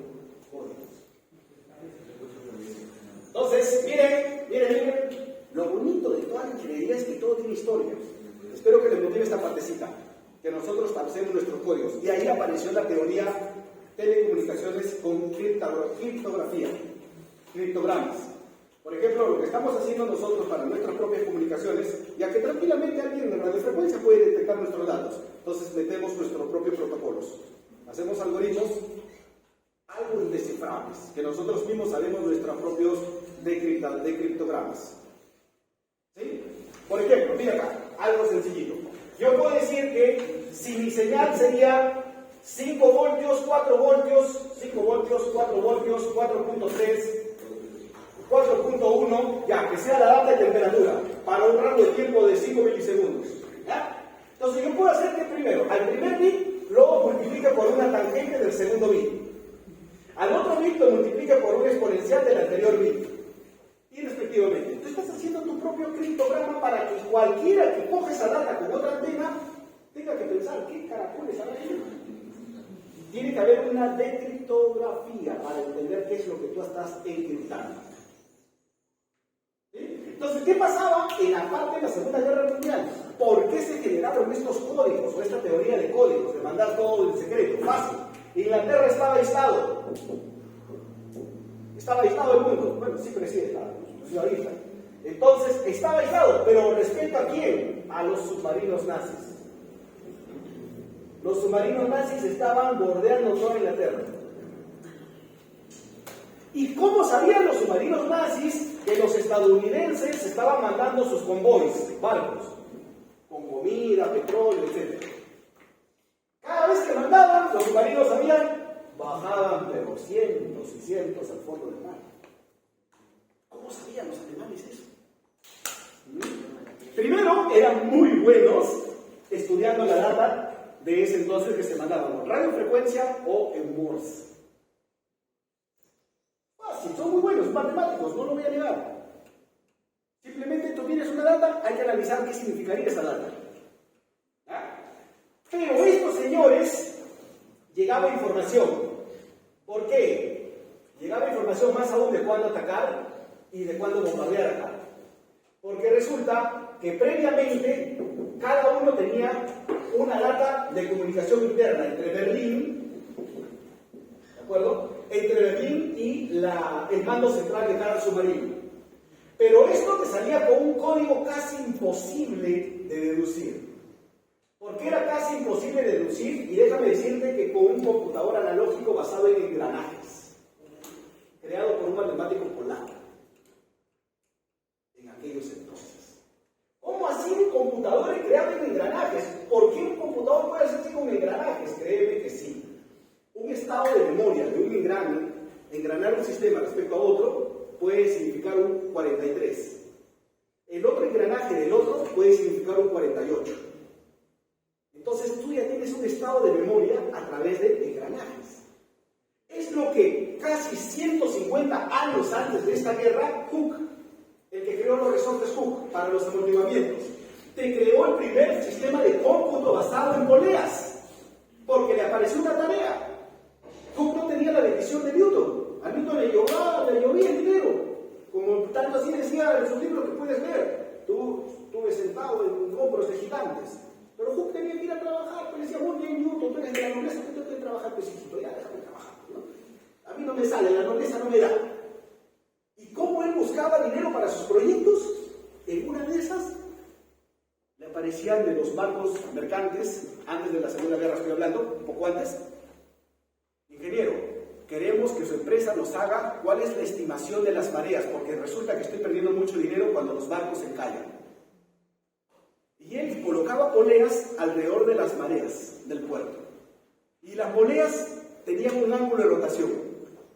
Entonces, miren. Lo bonito de toda la ingeniería es que todo tiene historia. Espero que les motive esta partecita. Que nosotros hacemos nuestros códigos. Y ahí apareció la teoría telecomunicaciones con criptografía, criptogramas. Por ejemplo, lo que estamos haciendo nosotros para nuestras propias comunicaciones, ya que tranquilamente alguien en radiofrecuencia puede detectar nuestros datos. Entonces metemos nuestros propios protocolos. Hacemos algoritmos algo indescifrables, que nosotros mismos sabemos nuestros propios criptogramas. ¿Sí? Por ejemplo, mira acá, algo sencillito. Yo puedo decir que si mi señal sería 5 voltios, 4 voltios, 5 voltios, 4 voltios, 4.3, 4.1, ya, que sea la data de temperatura, para un rango de tiempo de 5 milisegundos. ¿Ya? Entonces yo puedo hacer que primero, al primer bit lo multiplica por una tangente del segundo bit. Al otro bit lo multiplica por un exponencial del anterior bit. Y respectivamente. Tú estás haciendo tu propio criptograma para que cualquiera que coja esa data con otra antena tenga que pensar qué caracoles hay ahí. Tiene que haber una decriptografía para entender qué es lo que tú estás encriptando. ¿Sí? Entonces, ¿qué pasaba en la parte de la Segunda Guerra Mundial? ¿Por qué se generaron estos códigos o esta teoría de códigos, de mandar todo en secreto? Fácil. Inglaterra estaba aislado. Estaba aislado el mundo. Bueno, siempre sí estaba. Entonces, estaba aislado, pero ¿respecto a quién? A los submarinos nazis. Los submarinos nazis estaban bordeando toda Inglaterra. ¿Y cómo sabían los submarinos nazis que los estadounidenses estaban mandando sus convoys, barcos, con comida, petróleo, etc.? Cada vez que mandaban, los submarinos bajaban, pero cientos y cientos al fondo del mar. ¿Cómo sabían los alemanes eso? eran muy buenos estudiando la data de ese entonces que se mandaba en radiofrecuencia o en Morse. Fácil, son muy buenos, matemáticos, no lo voy a negar. Simplemente tú tienes una data, hay que analizar qué significaría esa data. ¿Ah? Pero estos señores llegaba información. ¿Por qué? Llegaba información más aún de cuándo atacar y de cuándo bombardear acá. Porque resulta que previamente cada uno tenía una data de comunicación interna entre Berlín, ¿de acuerdo? Entre Berlín y el mando central de cada submarino. Pero esto te salía con un código casi imposible de deducir. ¿Por qué era casi imposible de deducir? Y déjame decirte que con un computador analógico basado en engranajes, creado por un matemático polaco en aquellos entonces. ¿Cómo así un computador creado en engranajes? ¿Por qué un computador puede hacerse con engranajes? Créeme que sí. Un estado de memoria de un engrane, engranar un sistema respecto a otro, puede significar un 43. El otro engranaje del otro puede significar un 48. Entonces tú ya tienes un estado de memoria a través de engranajes. Es lo que casi 150 años antes de esta guerra, Hooke, el que creó los resortes Hooke para los amortiguamientos, te creó el primer sistema de cómputo basado en poleas, porque le apareció una tarea. Hooke no tenía la bendición de Newton. A Newton le llovía el dinero, como tanto así decía en sus libros que puedes ver. Tú estuve sentado en hombros de gigantes. Pero Hooke tenía que ir a trabajar, pues le decía, muy bien, Newton, tú eres de la nobleza, que tengo que trabajar, pues hijito, ya déjame trabajar, ¿no? A mí no me sale, la nobleza no me da. ¿Y cómo él buscaba dinero para sus proyectos? En una de esas le aparecían de los barcos mercantes, antes de la Segunda Guerra estoy hablando, un poco antes. Ingeniero, queremos que su empresa nos haga cuál es la estimación de las mareas, porque resulta que estoy perdiendo mucho dinero cuando los barcos se encallan. Y él colocaba poleas alrededor de las mareas del puerto. Y las poleas tenían un ángulo de rotación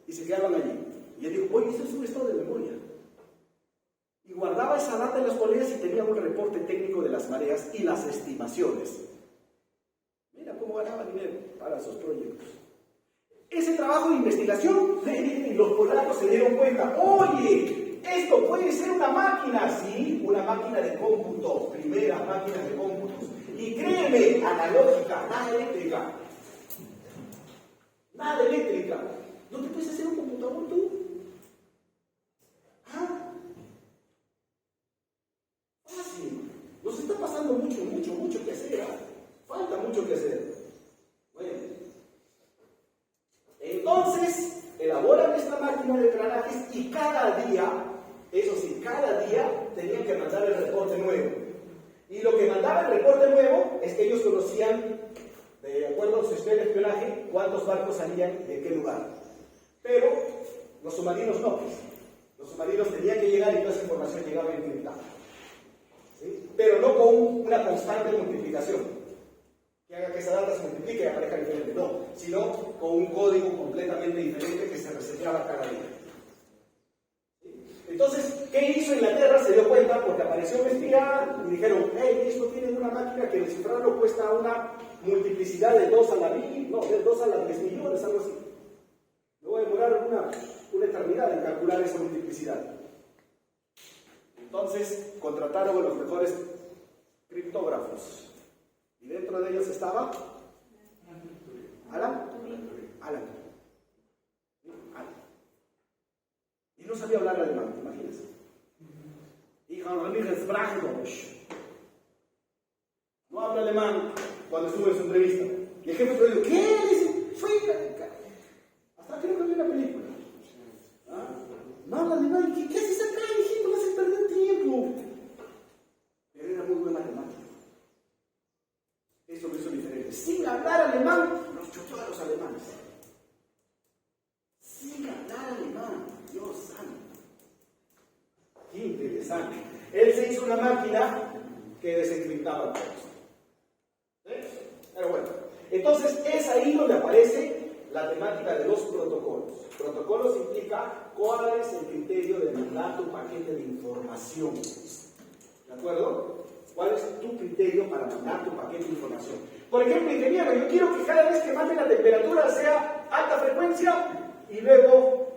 y se quedaban allí. Y él dijo, oye, eso es un estado de memoria. Y guardaba esa data en las poleas y tenía un reporte técnico de las mareas y las estimaciones. Mira cómo ganaba dinero para sus proyectos. Ese trabajo de investigación, los polacos se dieron cuenta, oye, esto puede ser una máquina, sí, una máquina de cómputo, primera máquina de cómputos. Y créeme, analógica, nada eléctrica. Nada eléctrica. ¿No te puedes hacer un computador tú? ¿Ah? Fácil. Nos está pasando mucho que hacer. Falta mucho que hacer. Bueno. Entonces, elaboran esta máquina de engranajes y cada día, eso sí, cada día tenían que mandar el reporte nuevo. Y lo que mandaba el reporte nuevo es que ellos conocían, de acuerdo a su sistema de espionaje, cuántos barcos salían de qué lugar. Pero los submarinos no. Los submarinos tenían que llegar y toda esa información llegaba encriptada. ¿Sí? Pero no con una constante multiplicación. Que haga que esa data se multiplique y aparezca diferente, no, sino con un código completamente diferente que se reseteaba cada día. Entonces, ¿qué hizo Inglaterra? Se dio cuenta porque apareció un espía y dijeron, hey, esto tiene una máquina que descifrarlo cuesta una multiplicidad de 2 a la 1000, no, de 2 a la 10 millones, algo así. Me voy a demorar una eternidad en calcular esa multiplicidad. Entonces, contrataron a los mejores criptógrafos. Y dentro de ellos estaba Alan. Y no sabía hablar alemán, imagínense. No habla alemán cuando estuvo en su entrevista. Y el jefe le dijo, ¿qué? Dice, hasta creo que vi una película. ¿Ah? No habla alemán, ¿qué haces acá, hijito? Vas a perder tiempo. Pero era muy buen matemático. Eso lo hizo diferente. Sin hablar alemán, los chuchó a los alemanes. Sin hablar alemán, Dios santo. Qué interesante. Él se hizo una máquina que desencriptaba todo. ¿Sí? Pero bueno, entonces es ahí donde aparece la temática de los protocolos. Protocolos implica cuál es el criterio de mandar un paquete de información. ¿De acuerdo? ¿Cuál es tu criterio para mandar tu paquete de información? Por ejemplo, ingeniero, yo quiero que cada vez que mande la temperatura sea alta frecuencia y luego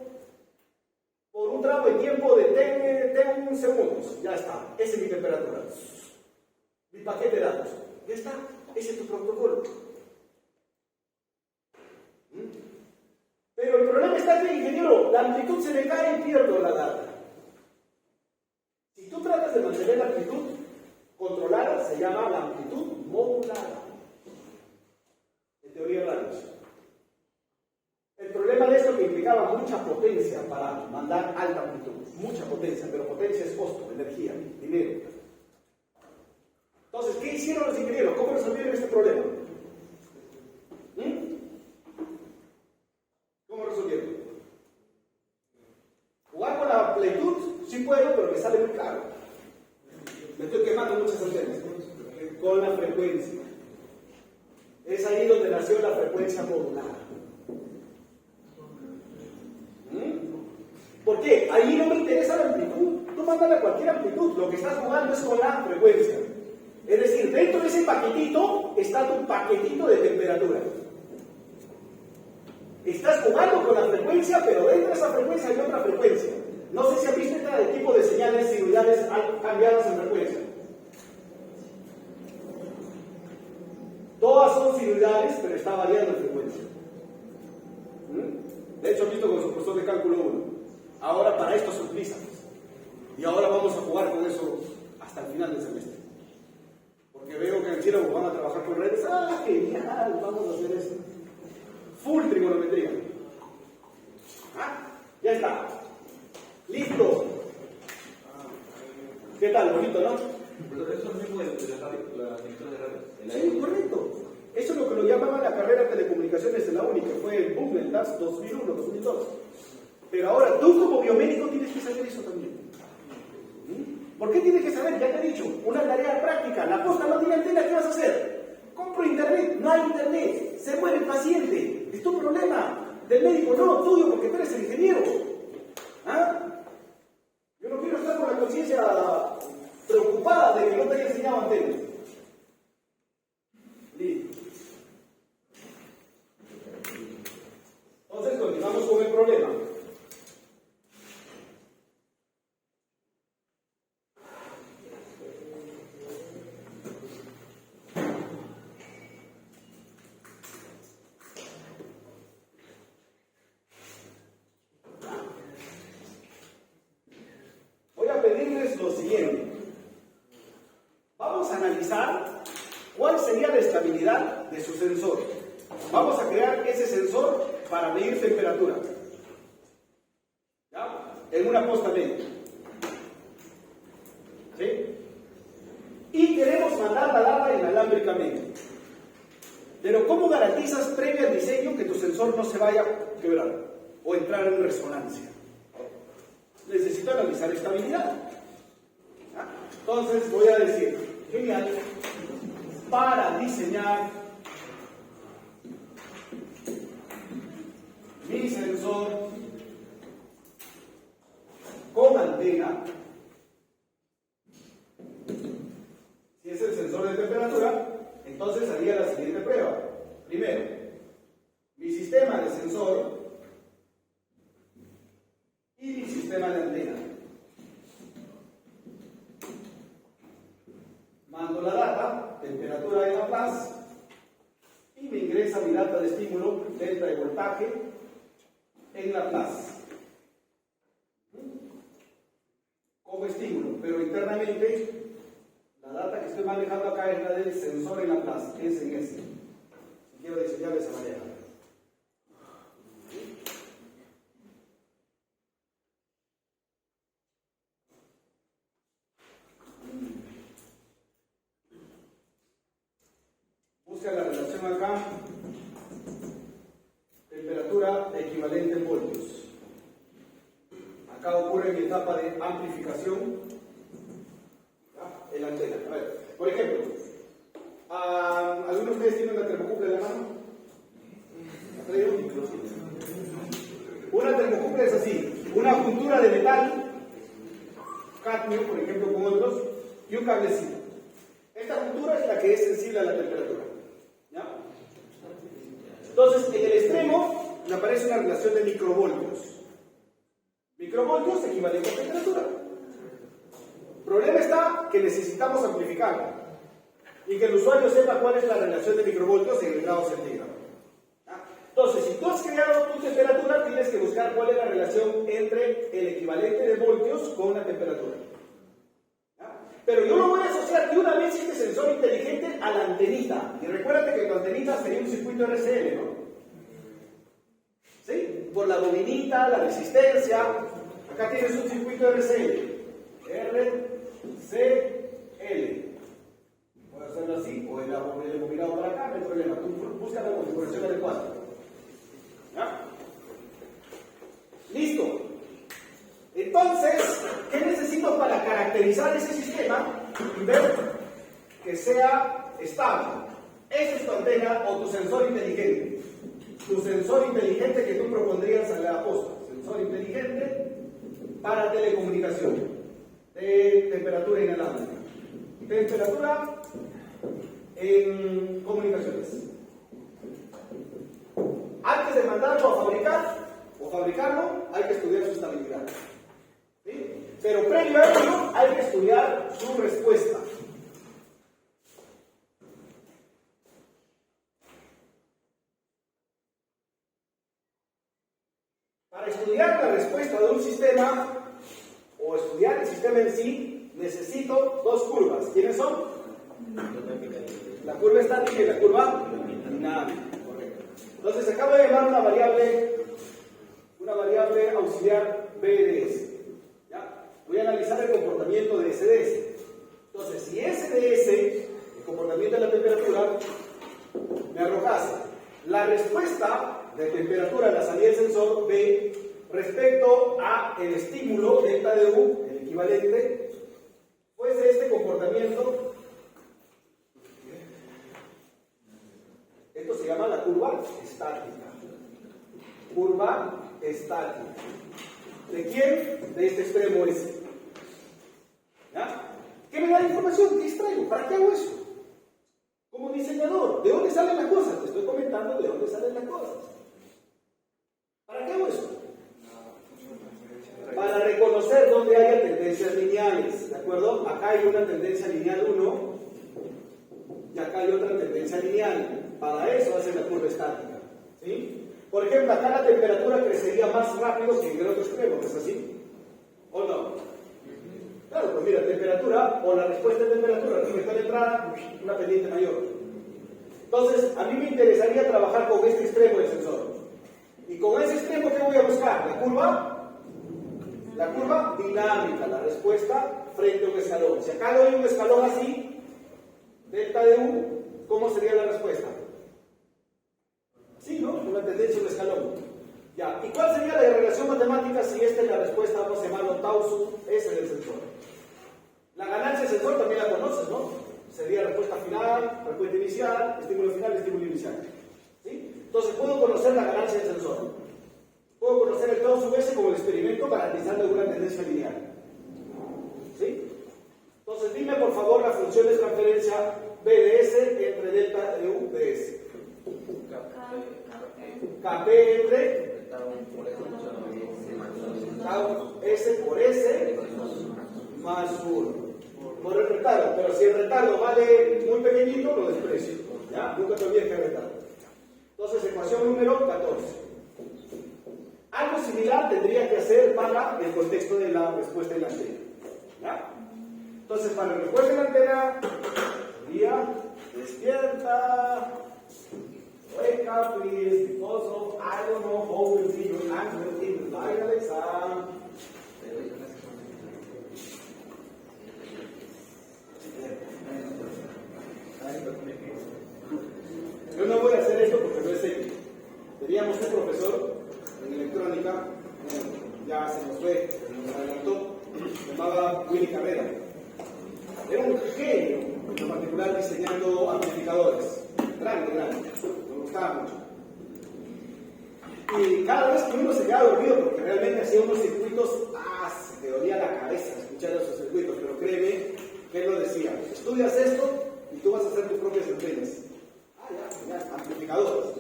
por un tramo de tiempo de T1 segundos. Ya está, esa es mi temperatura. Mi paquete de datos. Ya está, ese es tu protocolo. Pero el problema está que, ingeniero, la amplitud se le cae y pierdo la data. Si tú tratas de mantener la amplitud controlada, se llama la amplitud modulada. En teoría de radios. El problema de esto que implicaba mucha potencia para mandar alta amplitud. Mucha potencia, pero potencia es costo, energía, dinero. Entonces, ¿qué hicieron los ingenieros? ¿Cómo resolvieron este problema? ¿Cómo resolvieron? Jugar con la amplitud, sí puedo, pero me sale muy caro. Me estoy quemando muchas antenas. Con la frecuencia. Es ahí donde nació la frecuencia modulada. ¿Por qué? Ahí no me interesa la amplitud. Tú mándale a cualquier amplitud. Lo que estás jugando es con la frecuencia. Es decir, dentro de ese paquetito está tu paquetito de temperatura. Estás jugando con la frecuencia, pero dentro de esa frecuencia hay otra frecuencia. No sé si has visto este tipo de señales sinusoidales cambiadas en frecuencia. Todas son sinusoidales, pero está variando en frecuencia. De hecho, he visto con su profesor de cálculo 1. Ahora para esto se utiliza. Y ahora vamos a jugar con eso hasta el final del semestre. Porque veo que en Chile van a trabajar con redes. ¡Ah, genial! Vamos a hacer eso. Full trigonometría. Ya está. ¡Listo! ¿Qué tal? Bonito, ¿no? Pero eso es mismo de la dirección de radio. Sí, correcto. Eso es lo que lo llamaban la carrera de telecomunicaciones en la UNI, que fue el boom en TAS 2001, 2002. Pero ahora tú como biomédico tienes que saber eso también. ¿Por qué tienes que saber? Ya te he dicho, una tarea práctica. La posta no tiene antena, ¿qué vas a hacer? Compro internet, no hay internet, se muere el paciente. Es tu problema. Del médico, no, tuyo, porque tú eres el ingeniero. Yo no quiero estar con la conciencia preocupada de que no te haya enseñado antena. Listo. Entonces continuamos con el problema. Voy a pedirles lo siguiente. Vamos a analizar cuál sería la estabilidad de su sensor. Vamos a crear ese sensor para medir temperatura. ¿Ya? En una posta médica. ¿Sí? Y queremos mandar la data inalámbricamente. Pero ¿cómo garantizas previo al diseño que tu sensor no se vaya a quebrar o entrar en resonancia? Necesito analizar estabilidad. Entonces voy a decir, genial, para diseñar mi sensor con antena, si es el sensor de temperatura, entonces haría la siguiente prueba. Primero, mi sistema de sensor y mi sistema de antena. Mando la data, temperatura en Laplace, y me ingresa mi data de estímulo, delta de voltaje, en Laplace. Como estímulo, pero internamente la data que estoy manejando acá es la del sensor en Laplace, es en ese. Si quiero diseñar de esa manera. Busca la relación acá, temperatura equivalente en voltios. Acá ocurre mi etapa de amplificación, el antena. A ver, por ejemplo, ¿algunos de ustedes tienen una termocouple en la mano? Una termocouple es así, una juntura de metal, cadmio, por ejemplo, con otros, y un cablecito. Esta juntura es la que es sensible a la temperatura. ¿Ya? Entonces, en el extremo me aparece una relación de microvoltios. Microvoltios equivalente a temperatura. El problema está que necesitamos amplificarla y que el usuario sepa cuál es la relación de microvoltios en el grado centígrado. ¿Ya? Entonces, si tú has creado tu temperatura, tienes que buscar cuál es la relación entre el equivalente de voltios con la temperatura. ¿Ya? Pero yo lo voy a asociar de una vez este sensor inteligente a la antenita. Y recuérdate que tu antenita sería un circuito RCL, ¿no? ¿Sí? Por la bobinita, la resistencia. Acá tienes un circuito RCL. RCL. Puedo hacerlo así, o el bobinado para acá, no hay problema. Tú busca la configuración adecuada. ¿Ya? Listo. Entonces, ¿qué necesito para caracterizar ese sistema y ver que sea estable? Esa es tu antena o tu sensor inteligente. Tu sensor inteligente que tú propondrías a la posta. Sensor inteligente para telecomunicación. De temperatura inalámbrica. Temperatura en comunicaciones. Antes de mandarlo a fabricar o fabricarlo, hay que estudiar su estabilidad. ¿Sí? Pero previo a ello, hay que estudiar su respuesta. Para estudiar la respuesta de un sistema, o estudiar el sistema en sí, necesito dos curvas. ¿Quiénes son? La curva estática y la curva dinámica. Correcto. Entonces acabo de llamar una variable auxiliar BDS. ¿Ya? Voy a analizar el comportamiento de SDS. Entonces, si SDS, el comportamiento de la temperatura, me arrojase la respuesta de temperatura a la salida del sensor B respecto a el estímulo delta de U, el equivalente, pues de este comportamiento, esto se llama la curva estática. Curva estática. ¿De quién? De este extremo S. ¿Ya? ¿Qué me da la información? ¿Qué extraigo? ¿Para qué hago eso? Como diseñador, ¿de dónde salen las cosas? Te estoy comentando de dónde salen las cosas. ¿Para qué hago eso? Para reconocer dónde haya tendencias lineales, ¿de acuerdo? Acá hay una tendencia lineal 1 y acá hay otra tendencia lineal. Para eso hace la curva estática, ¿sí? Por ejemplo, acá la temperatura crecería más rápido que en el otro extremo, ¿no es así? ¿O no? Claro, pues mira, temperatura o la respuesta de temperatura respecto a la entrada, una pendiente mayor. Entonces, a mí me interesaría trabajar con este extremo del sensor. Y con ese extremo, ¿qué voy a buscar? La curva dinámica, la respuesta frente a un escalón. Si acá doy un escalón así, delta de U, ¿cómo sería la respuesta? Sí, ¿no? Una tendencia, un escalón. Ya. ¿Y cuál sería la relación matemática si esta es la respuesta, vamos a llamarlo tau sub S del sensor? La ganancia del sensor también la conoces, ¿no? Sería respuesta final, respuesta inicial, estímulo final, estímulo inicial. ¿Sí? Entonces puedo conocer la ganancia del sensor. Puedo conocer el tau sub S como el experimento garantizando alguna tendencia lineal. ¿Sí? Entonces dime por favor la función de transferencia BDS entre delta de U de S. KP entre tau S por S más 1. Por el retardo, pero si el retardo vale muy pequeñito, lo desprecio. ¿Ya? Nunca te olvides que es retardo. Entonces, ecuación número 14. Algo similar tendría que hacer para el contexto de la respuesta de la antena. ¿Ya? Entonces, para la respuesta de la antena, sería despierta. Wake up, please, because of I don't know how will be your answer in the final exam. Yo no voy a hacer esto porque no es ético. Teníamos un profesor en electrónica, ya se nos fue, se nos adelantó, se llamaba Willy Carrera. Era un genio, en particular diseñando amplificadores. Grande, me gustaba mucho. Y cada vez que uno se quedaba dormido, porque realmente hacía unos circuitos, se te dolía la cabeza escuchar esos circuitos, pero créeme que él lo decía: estudias esto y tú vas a hacer tus propias antenas. Ah, ya, amplificadores.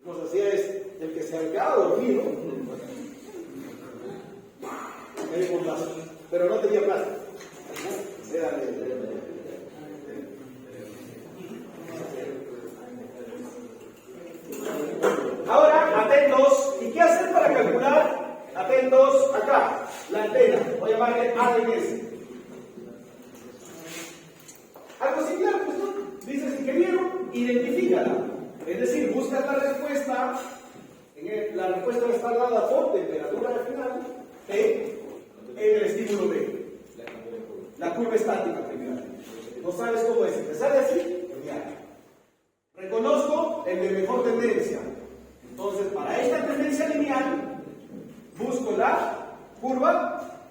Nos hacía es el que se ha quedado dormido, pero no tenía plata. Era Ahora, atentos, ¿y qué hacer para calcular? Atentos acá, la antena, voy a llamarle ADS. Algo similar, pues tú dices, ingeniero, identifícala. Es decir, buscas la respuesta, la respuesta va a estar dada por temperatura al final, en el estímulo B. La curva estática primero. No sabes cómo es, ¿te sale así? Genial. Reconozco el de mejor tendencia. Entonces, para esta tendencia lineal, busco la curva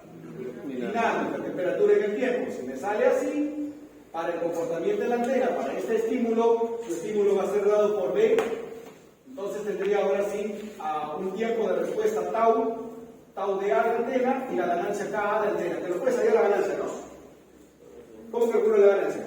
dinámica, temperatura en el tiempo. Si me sale así, para el comportamiento de la antena, para este estímulo, su estímulo va a ser dado por B. Entonces tendría ahora sí un tiempo de respuesta tau de A de antena y la ganancia Ka de antena. ¿Te lo puedes hallar la ganancia, no? ¿Cómo calculo la ganancia?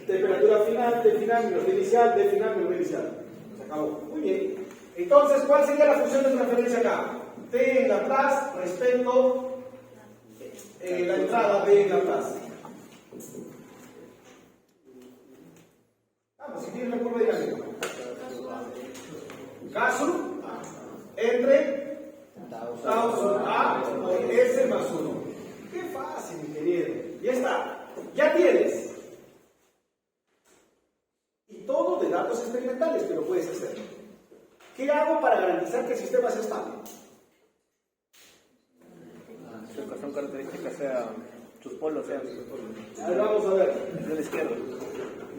Temperatura final, T final menos T inicial, D final menos B inicial. Se acabó. Muy bien. Entonces, ¿cuál sería la función de transferencia acá? T en Laplace respecto la entrada B en Laplace. Vamos, si tienes la curva dinámica. Caso entre tau sub A por S más 1. Qué fácil, ingeniero. Ya está. Ya tienes. Y todo de datos experimentales que lo puedes hacer. ¿Qué hago para garantizar que el sistema sea estable? Su ecuación característica sea, sus polos sean A ver, vamos a ver. de la izquierda.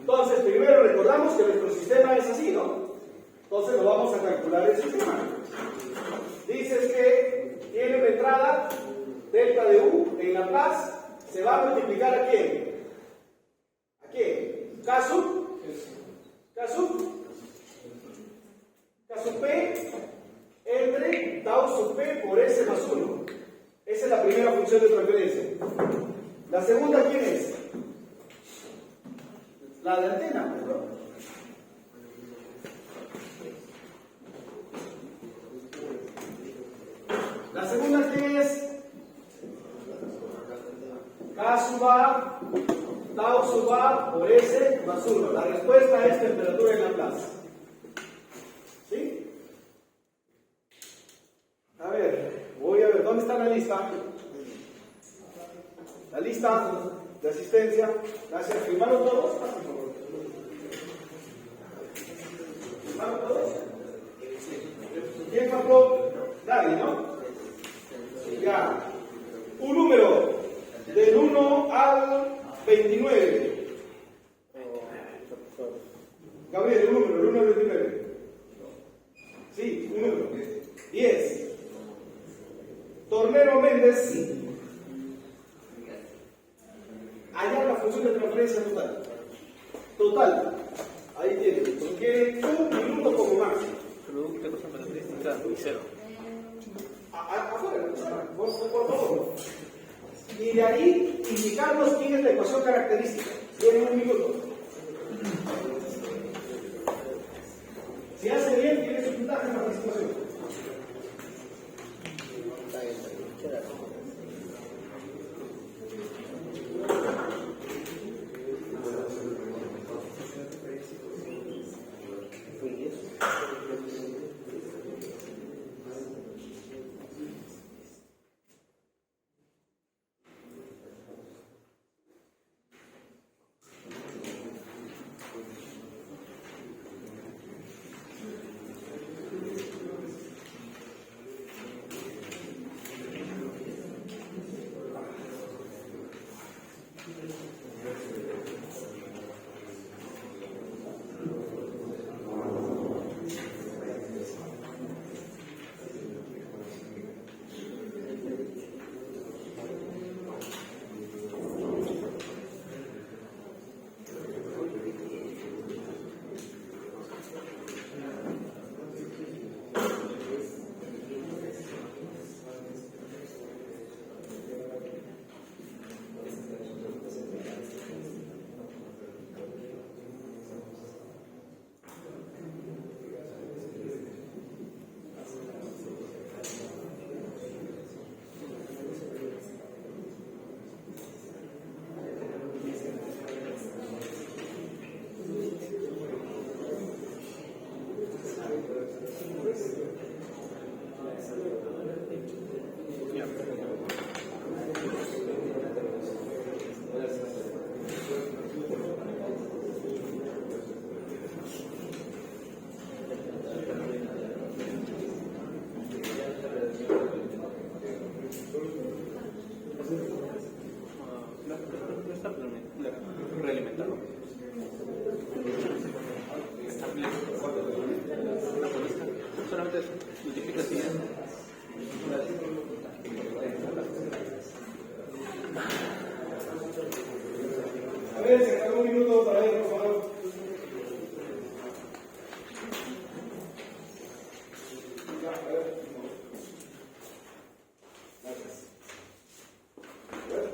Entonces, primero recordamos que nuestro sistema es así, ¿no? Entonces lo vamos a calcular el sistema. Dices que tiene una entrada delta de U en Laplace, se va a multiplicar ¿a quién? ¿A quién? K sub P entre tau sub P por S más 1. Esa es la primera función de transferencia. La segunda, ¿quién es? La de antena, ¿no? La segunda, ¿quién es? K sub A, tau sub A por S más 1. La respuesta es temperatura en Laplace. ¿Sí? A ver, voy a ver, ¿dónde está la lista? La lista de asistencia. Gracias. ¿Firmaron todos? ¿Firmaron todos? ¿Quién faltó? Nadie, ¿no? Ya. Un número del 1 al 29. Gabriel, un número, del 1 al 29. Sí, un número. 10. Tornero Méndez. Hallar la función de transferencia total. Total. Ahí tiene. Porque un minuto como máximo. Producto de ecuación característica y cero. Afuera, por favor. Y de ahí indicarnos quién es la ecuación característica. Tienen un minuto. Si hace bien, tiene su puntaje en la participación. Multiplica 100. A ver, se acabó un minuto para ir, por favor. Ya, a ver.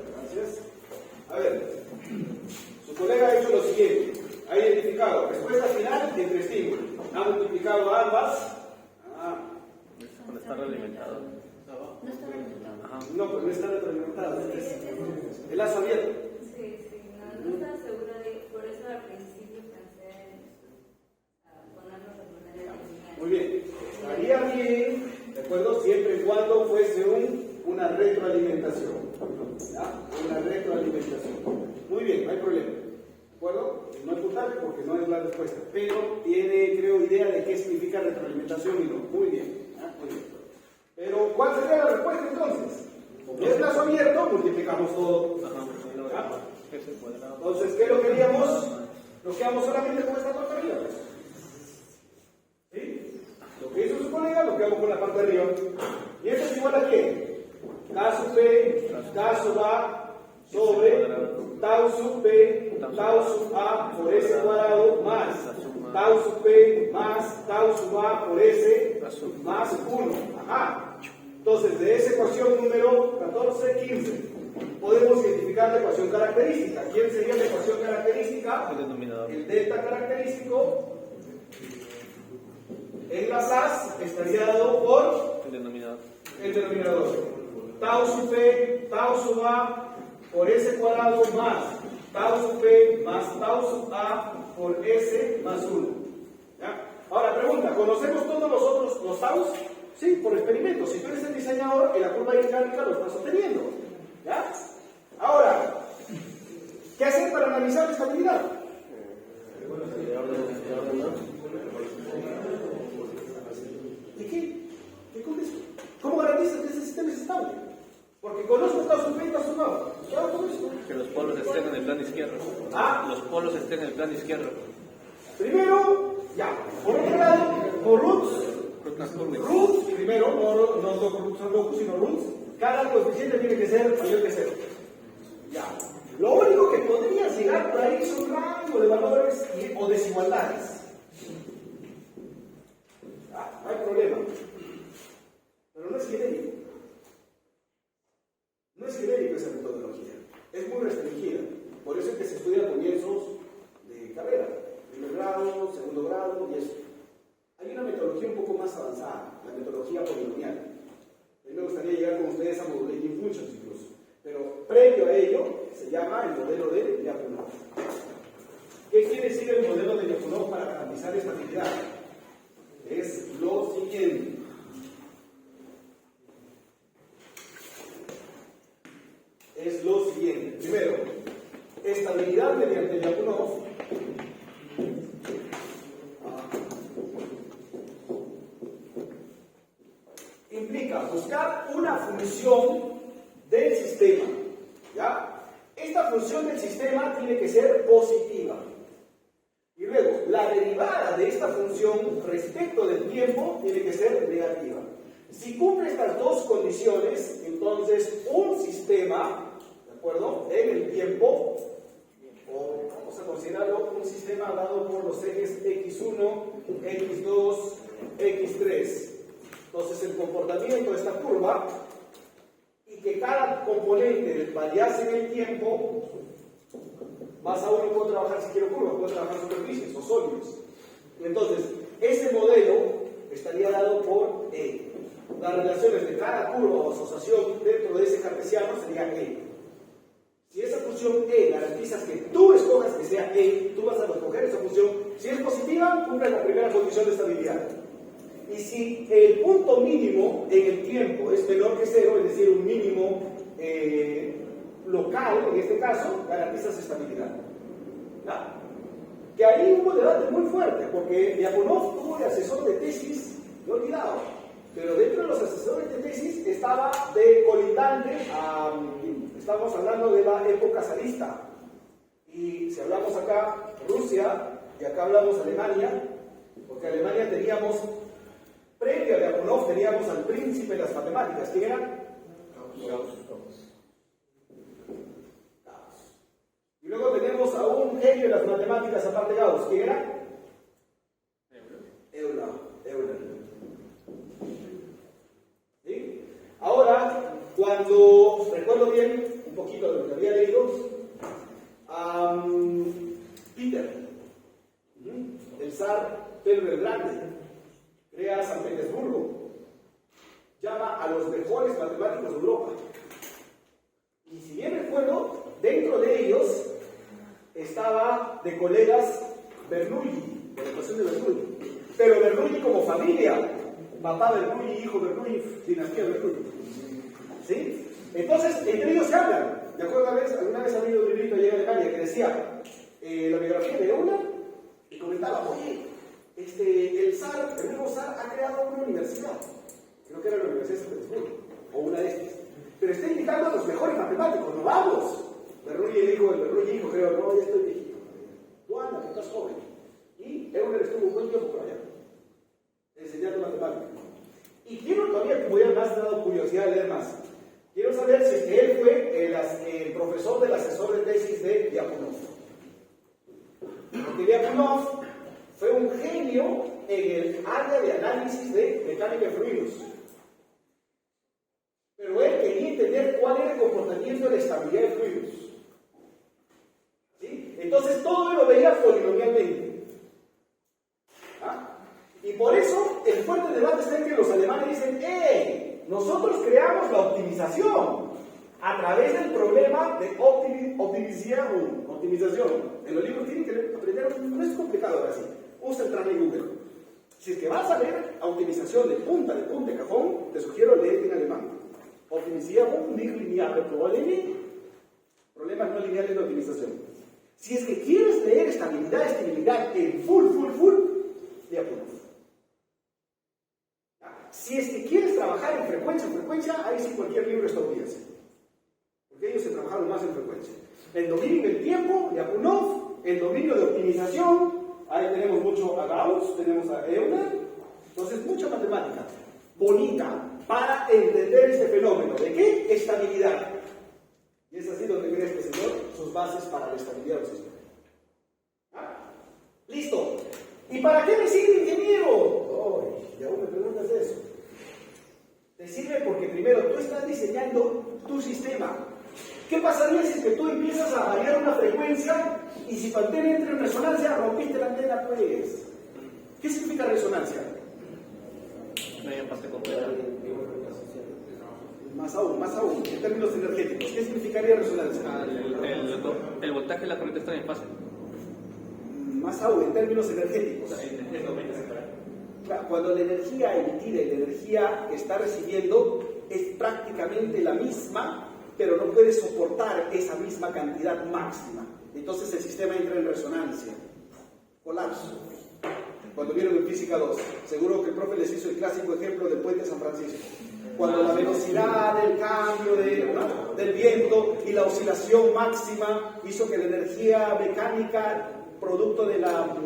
Gracias. A ver, su colega ha hecho lo siguiente. Ha identificado respuesta final entre estímulos. Ha multiplicado ambas. Cuando está realimentado. No está realimentado. Ajá. No, pues no está retroalimentado. El lazo abierto. Sí, no estaba segura de, por eso al principio pensé en ponerlo de manera lineal. Muy bien. Estaría bien, ¿de acuerdo? Siempre y cuando fuese una retroalimentación. ¿Ya? Una retroalimentación. Muy bien, no hay problema. ¿De acuerdo? No es importante porque no es la respuesta, pero tiene, creo, idea de qué significa retroalimentación y no. Muy bien. ¿Ya? Muy bien. Pero, ¿cuál sería la respuesta entonces? Como es lazo abierto, multiplicamos todo. Ajá. ¿Ya? Ese cuadrado. Entonces, ¿qué lo queríamos? Lo quedamos solamente con esta parte de arriba. ¿Sí? Lo que hizo su colega lo quedamos con la parte de arriba. ¿Y esto es igual a qué? K sub P, K sub A sobre tau sub P, tau sub A por S cuadrado más tau sub P más tau sub A por S más 1. Ajá. Entonces, de esa ecuación número 14, 15, podemos identificar la ecuación característica. ¿Quién sería la ecuación característica? El denominador. El delta característico en las A's estaría dado por El denominador. el denominador. Tau sub P, tau sub A por S cuadrado más tau sub P más tau sub A por S más 1. ¿Ya? Ahora, pregunta, ¿conocemos todos nosotros los taus? Sí, por experimento. Si tú eres el diseñador, en la curva dinámica lo estás obteniendo. ¿Ya? Ahora, ¿qué hacer para analizar la estabilidad? ¿De qué? ¿Qué con esto? ¿Cómo garantizas que ese sistema es estable? Porque conozco tau sub P y tau sub A. ¿Qué hago con esto? Que los polos estén en el plano izquierdo. Ah. Los polos estén en el plano izquierdo. Primero, ya. Por otro lado, por roots. Roots, primero, no roots son locos, sino roots. Cada coeficiente tiene que ser mayor que 0. Ya. Lo único que podría llegar por ahí son rango de valores o desigualdades. Ya, no hay problema. Pero no es genérico. No es genérico esa metodología. Es muy restringida. Por eso es que se estudia a comienzos de carrera. Primer grado, segundo grado y eso. Hay una metodología un poco más avanzada, la metodología polinomial. A mí me gustaría llegar con ustedes a modulating functions incluso. Pero previo a ello, se llama el modelo de Lyapunov. ¿Qué quiere decir el modelo de Lyapunov para garantizar estabilidad? Es lo siguiente. Primero, estabilidad mediante Lyapunov. Implica buscar una función del sistema. ¿Ya? Esta función del sistema tiene que ser positiva. Y luego, la derivada de esta función respecto del tiempo tiene que ser negativa. Si cumple estas dos condiciones, entonces un sistema, ¿de acuerdo?, en el tiempo, o vamos a considerarlo un sistema dado por los ejes x1, x2, x3. Entonces el comportamiento de esta curva, y que cada componente variase en el tiempo, más aún no puedo trabajar si quiero curva, puedo trabajar superficies o sólidos. Entonces, ese modelo estaría dado por E. Las relaciones de cada curva o asociación dentro de ese cartesiano sería E. Si esa función E garantizas que tú escojas que sea E, tú vas a escoger esa función. Si es positiva, cumple la primera condición de estabilidad. Y si el punto mínimo en el tiempo es menor que 0, es decir, un mínimo local, en este caso, garantizas estabilidad. ¿Ya? Que ahí hubo un debate muy fuerte, porque Lyapunov tuvo de asesor de tesis, lo he olvidado, pero dentro de los asesores de tesis estaba de colindante estamos hablando de la época zarista. Y si hablamos acá Rusia, y acá hablamos Alemania, porque Alemania teníamos Previo a Lyapunov teníamos al príncipe de las matemáticas. ¿Quién era? Y luego tenemos a un genio de las matemáticas aparte de Gauss. ¿Quién era? Euler. ¿Sí? Ahora, cuando recuerdo bien un poquito de lo que había leído, Peter, el zar Pedro el Grande, crea San Petersburgo, llama a los mejores matemáticos de Europa. Y si bien recuerdo, dentro de ellos estaba de colegas Bernoulli, de la ecuación de Bernoulli. Pero Bernoulli como familia, papá Bernoulli, hijo Bernoulli, dinastía Bernoulli. ¿Sí? Entonces, entre ellos se hablan. ¿De acuerdo? Alguna vez ha habido un librito allá en Alemania que decía la biografía de Euler y comentaba, oye, el nuevo zar ha creado una universidad. Creo que era la Universidad de San Petersburgo, o una de estas. Pero está invitando a los mejores matemáticos, no vamos. Bernoulli dijo, creo, no, ya estoy viejito. Tú anda, que estás joven. Y Euler estuvo un buen tiempo por allá, enseñando matemáticas. Y quiero todavía, voy a más dado curiosidad de leer más. Quiero saber si él fue el profesor del asesor de tesis de Lyapunov. Porque Lyapunov fue un genio en el área de análisis de mecánica de fluidos. Pero él quería entender cuál era el comportamiento de la estabilidad de fluidos. ¿Sí? Entonces todo él lo veía polinomialmente. Y por eso el fuerte debate está en que los alemanes dicen, nosotros creamos la optimización a través del problema de optimización. En los libros tienen que aprender, no es complicado ahora sí. Usa el trama en Google. Si es que vas a ver a optimización de punta, de cajón, te sugiero leer en alemán. Optimisierung nicht lineare Probleme, problemas no lineales de optimización. Si es que quieres leer estabilidad en full, Lyapunov. Si es que quieres trabajar en frecuencia, ahí sí cualquier libro estadounidense. Porque ellos se trabajaron más en frecuencia. El dominio del tiempo, Lyapunov, el dominio de optimización, ahí tenemos mucho a Gauss, tenemos a Euler, entonces mucha matemática bonita para entender este fenómeno. ¿De qué? Estabilidad. Y es así donde viene este señor, sus bases para la estabilidad del sistema. Listo. ¿Y para qué me sirve ingeniero? Y aún me preguntas eso. Te sirve porque primero tú estás diseñando tu sistema. ¿Qué pasaría si es que tú empiezas a variar una frecuencia y si tu antena entra en resonancia, rompiste la antena, pues? ¿Qué significa resonancia? Media parte completa. Más aún, en términos energéticos, ¿qué significaría resonancia? El voltaje y la corriente están en fase. Más aún, en términos energéticos. Cuando la energía emitida y la energía que está recibiendo es prácticamente la misma, pero no puede soportar esa misma cantidad máxima. Entonces el sistema entra en resonancia. Colapso. Cuando vieron en Física 2, seguro que el profe les hizo el clásico ejemplo del puente San Francisco. Cuando la velocidad del cambio del viento y la oscilación máxima hizo que la energía mecánica, producto de la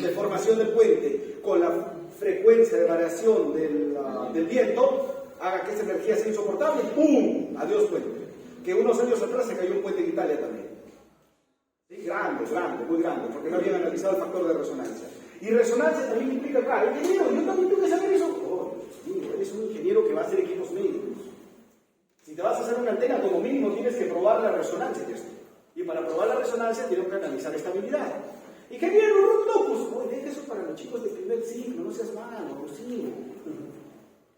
deformación del puente, con la frecuencia de variación del viento, haga que esa energía sea insoportable, ¡pum! Adiós puente. Que unos años atrás se cayó un puente en Italia también. ¿Sí? Grande, muy grande, porque no habían analizado el factor de resonancia. Y resonancia también implica, claro, ingeniero, yo también tengo que saber eso. Oh, eres un ingeniero que va a hacer equipos médicos. Si te vas a hacer una antena, como mínimo tienes que probar la resonancia de esto. Y para probar la resonancia tienes que analizar estabilidad. Ingeniero, pues, deja eso para los chicos de primer ciclo, no seas malo, sí.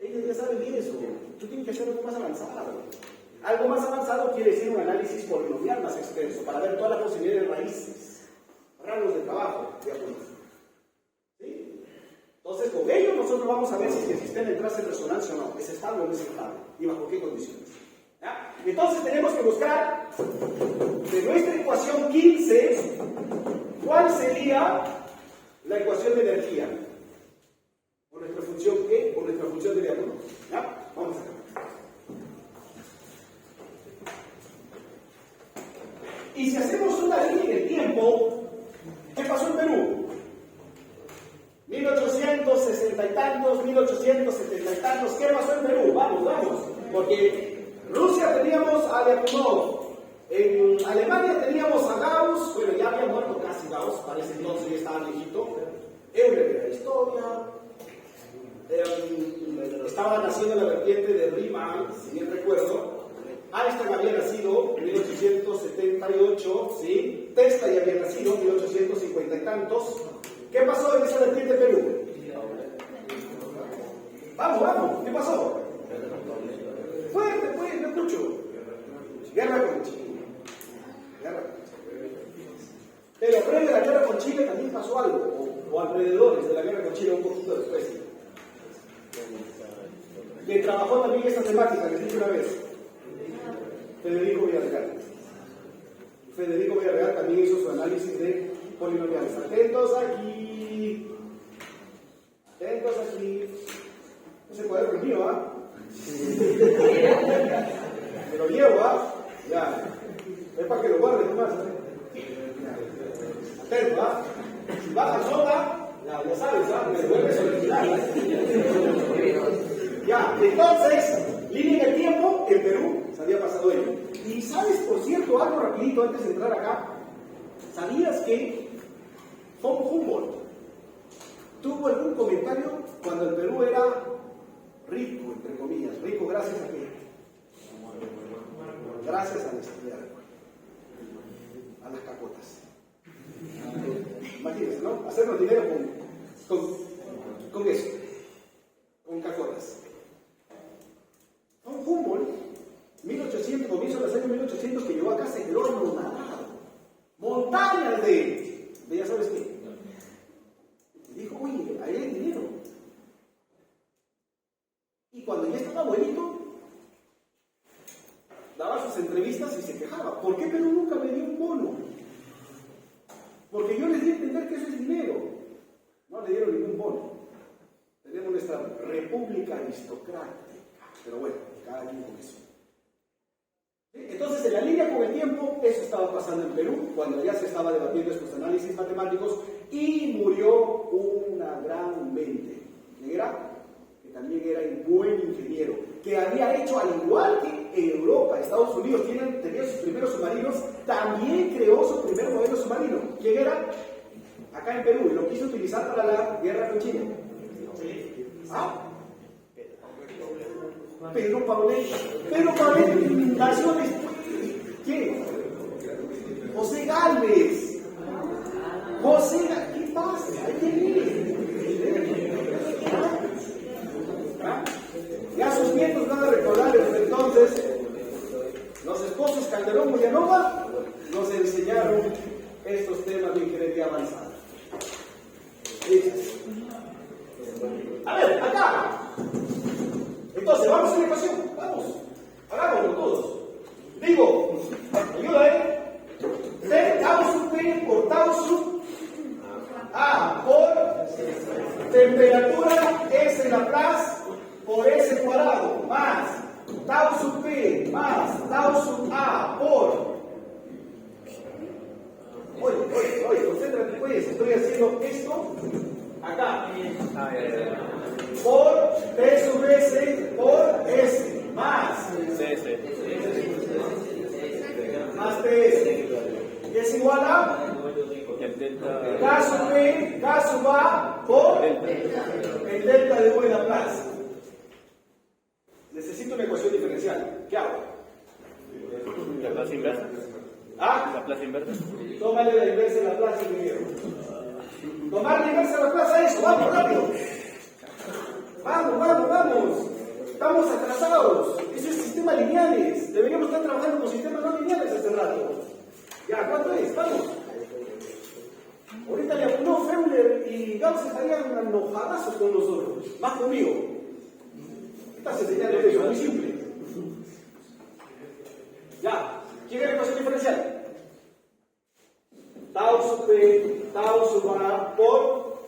Ellos ya saben eso. Tú tienes que hacer algo más avanzado. Algo más avanzado quiere decir un análisis polinomial más extenso, para ver todas las posibilidades de raíces, rangos de trabajo, de apuntes. ¿Sí? Entonces, con ello nosotros vamos a ver si el sistema entra en resonancia o no, es estable o no es estable, y bajo qué condiciones. ¿Ya? Entonces tenemos que buscar de nuestra ecuación 15, ¿cuál sería la ecuación de energía? ¿O nuestra función E o nuestra función de Lyapunov? ¿Ya? Vamos a ver. Y si hacemos una línea en el tiempo, ¿qué pasó en Perú? 1860 y tantos, 1800 ¿qué pasó en Perú? Vamos. Porque Rusia teníamos a Lyapunov, en Alemania teníamos a Gauss, bueno, ya había muerto casi Gauss, parece entonces ya estaba viejito. Euler de la historia. Estaba naciendo la vertiente de Riemann, si bien recuerdo. Einstein había nacido en 1878, ¿sí? Tesla ya había nacido en 1850 y tantos. ¿Qué pasó en esa vertiente de Perú? Vamos, ¿qué pasó? Fuerte, no escucho. Guerra con Chile. Pero previo a la guerra con Chile también pasó algo, o alrededores de la guerra con Chile, un poquito después. Que trabajó también esta temática, les dije una vez. Federico Villarreal. Federico Villarreal también hizo su análisis de polinomiales. Atentos aquí. Ese cuaderno es mío, ¿ah? Me lo llevo, ¿ah? Ya. Es para que lo guardes nomás, ¿eh? Atento, ¿ah? Si baja sola, ya sabes, ¿ah? Me vuelves original. Ya, entonces, línea en el tiempo, en Perú se había pasado ello. Y sabes, por cierto, algo rapidito antes de entrar acá, ¿sabías que von Humboldt tuvo algún comentario cuando el Perú era rico, entre comillas? Rico gracias a qué? Gracias a la estudiar, a las cacotas. Imagínense, ¿no? Hacernos dinero con eso, con cacotas. Von Humboldt, 1800, comienzo de los años 1800, que llegó acá, se quedó anonadado. Montañas de ya sabes qué. Dijo, oye, ahí hay dinero. Y cuando ya estaba buenito, daba sus entrevistas y se quejaba. ¿Por qué Perú nunca me dio un bono? Porque yo les di a entender que eso es dinero. No le dieron ningún bono. Tenemos nuestra república aristocrática. Pero bueno, cada quien con eso. Entonces, en la línea con el tiempo, eso estaba pasando en Perú, cuando ya se estaba debatiendo estos análisis matemáticos, y murió una gran mente. ¿Quién era? Que también era un buen ingeniero, que había hecho, al igual que en Europa, Estados Unidos tenía sus primeros submarinos, también creó su primer modelo submarino. ¿Quién era? Acá en Perú, y lo quiso utilizar para la guerra con Chile. ¿Ah? Pedro Paulet nació después. ¿Quién? José Gálvez. ¿Qué pasa? Ya sus nietos van a recordar desde entonces. Los esposos Calderón Villanova nos enseñaron estos temas de ingeniería avanzada. A ver, acá. Entonces, vamos a una ecuación. Vamos. Hagámoslo todos. Digo, ayuda, tau sub P por tau sub A por temperatura S Laplace por S cuadrado más tau sub P más tau sub A por... Oye, concéntrate pues, estoy haciendo esto acá. Por T sub S por S más más TS es igual a K sub P, K sub A por el delta de V Laplace. Necesito una ecuación diferencial. ¿Qué hago? Laplace inversa. ¿Ah? Laplace inversa. Tómale la inversa de Laplace, ingeniero. Tomar la inversa de Laplace a eso. Vamos, rápido. Vamos. Estamos atrasados. Eso es sistema lineales. Deberíamos estar trabajando con sistemas no lineales hace rato. Ya, ¿cuánto es? Vamos. Ahorita Lyapunov, Euler y Gauss estarían enojadazos con nosotros. Más conmigo. Estás enseñando eso, muy simple. Ya. ¿Quién es la ecuación diferencial? Tau sub P, tau sub A por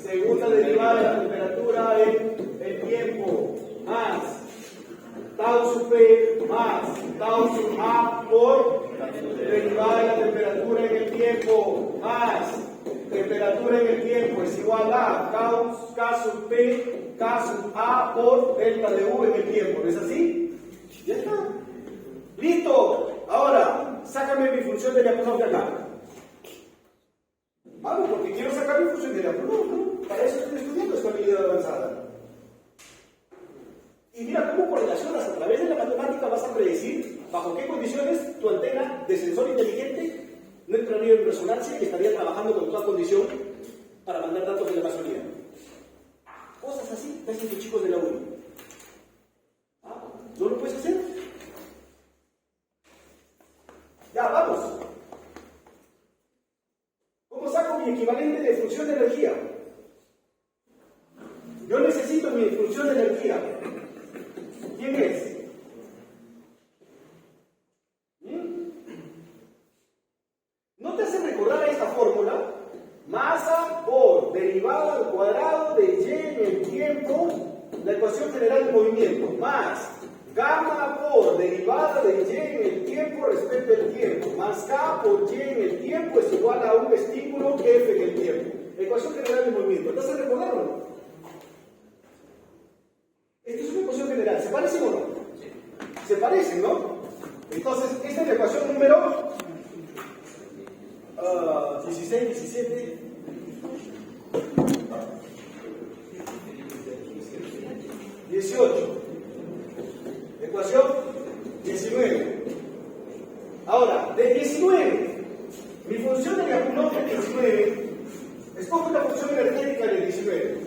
segunda derivada de la temperatura en el tiempo más tau sub P más tau sub A por derivada de la temperatura en el tiempo más temperatura en el tiempo es igual a K sub P K sub A por delta de U en el tiempo, ¿no es así? Ya está. ¡Listo! Ahora, sácame mi función de Lyapunov de acá. Vamos, porque quiero sacar mi función de Lyapunov, ¿no? Para eso estoy estudiando estabilidad avanzada. Y mira cómo correlacionas a través de la matemática vas a predecir bajo qué condiciones tu antena de sensor inteligente no entraría en resonancia y estaría trabajando con toda condición para mandar datos de la masonería. Cosas así, te hacen tus chicos de la UI. ¿No lo puedes hacer? Ya, vamos. ¿Cómo saco mi equivalente de función de energía? Yo necesito mi función de energía. ¿Quién es? ¿No te hace recordar esta fórmula? Masa por derivada al cuadrado de y en el tiempo, la ecuación general del movimiento, más gamma por derivada de y en el tiempo respecto al tiempo, más k por y en el tiempo es igual a un estímulo f en el tiempo. Ecuación general del movimiento. ¿Te hace recordar o no? Esto es una ecuación general. ¿Se parecen o no? Sí. Se parecen, ¿no? Entonces, esta es la ecuación número 16, 17. 18. Ecuación 19. Ahora, de 19, mi función de Lyapunov es 19. Escojo la función energética del 19.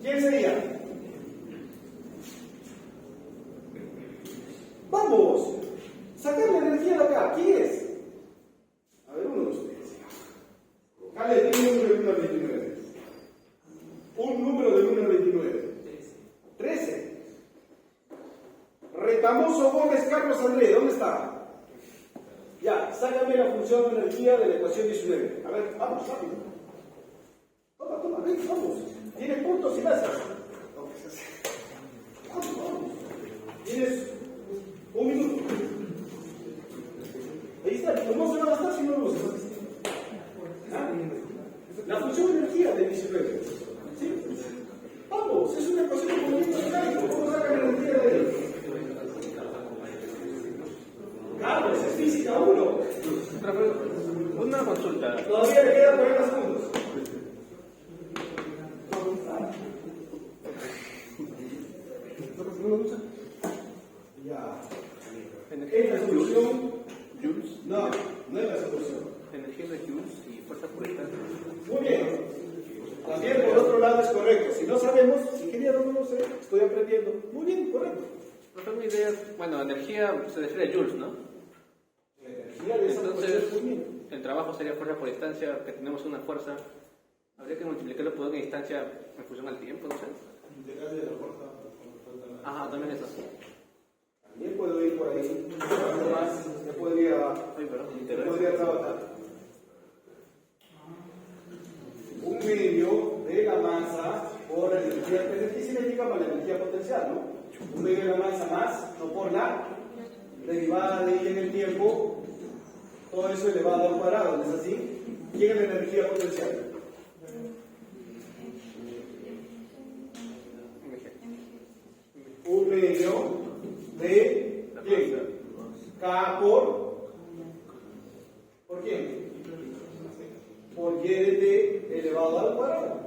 ¿Quién sería? Vamos, sacar la energía de acá. ¿Quién es? A ver, uno de ustedes. Dale, dime un número de 1 al 29. Un número de 1 al 29. 13. Retamoso Gómez Carlos Andrés, ¿dónde está? Ya, sácame la función de energía de la ecuación 19. A ver, vamos, rápido. Toma, ven, vamos. Tienes puntos y lazas. Vamos. Tienes un minuto. Ahí está, no se va a gastar si no lo usas. ¿Ah? La función de energía de 19. ¿Sí? Vamos, es una ecuación de movimiento mecánico. ¿Cómo sacan la energía de ahí? Carlos, es física 1. Una consulta. Todavía le quedan 40 segundos. Ya. ¿Es la solución? Joules. No, no es la solución. Energía de Joules y fuerza por instancia. Muy bien. También por otro lado es correcto. Si no sabemos, ingeniero, no lo sé, estoy aprendiendo. Muy bien, correcto. Pero mi idea, bueno, energía se refiere a Joules, ¿no? La energía de esa Entonces, ecuación, muy bien. el trabajo sería fuerza por instancia, que tenemos una fuerza. Habría que multiplicarlo por una instancia en función al tiempo, no sé. Ajá, también eso. También puedo ir por ahí. Algo más, ya podría trabajar. Un medio de la masa por la energía. Energía significa para la energía potencial, ¿no? Un medio de la masa más, no por la derivada de y en el tiempo, todo eso elevado al cuadrado, ¿no es así? ¿Quién es la energía potencial? Un medio de ¿quién? K por quién? Por y de t elevado al cuadrado.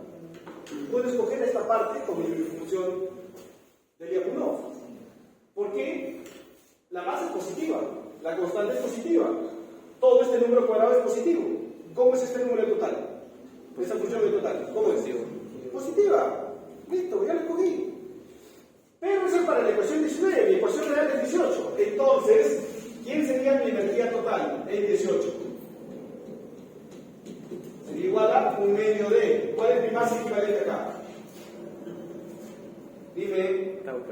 Puedo escoger esta parte como mi función de Lyapunov. ¿Por qué? La masa es positiva, la constante es positiva, todo este número cuadrado es positivo. ¿Cómo es este número total? Esta función de total, ¿cómo es? Positiva. Listo, ya lo escogí. Pero eso es para la ecuación 19, mi ecuación real es 18. Entonces, ¿quién sería mi energía total en 18? Sería igual a un medio de. ¿Cuál es mi masa equivalente acá? Dime. Tau P,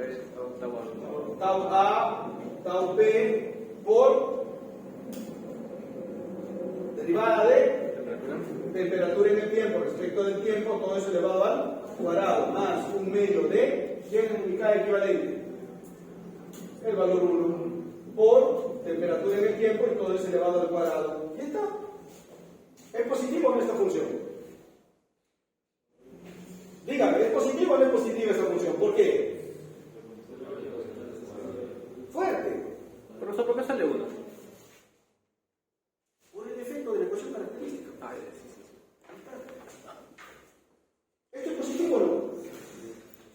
tau A. Tau A, tau P, por derivada de temperatura en el tiempo respecto del tiempo, todo eso elevado al cuadrado, más un medio de. ¿Quién es mi K equivalente? El valor 1 por temperatura en el tiempo y todo es elevado al cuadrado. ¿Y está? ¿Es positivo en esta función? Dígame, ¿es positiva o no es positiva esa función? ¿Por qué? Fuerte. Profesor, ¿por qué sale 1? Por el efecto de la ecuación característica. Ah, sí. ¿Esto es positivo o no?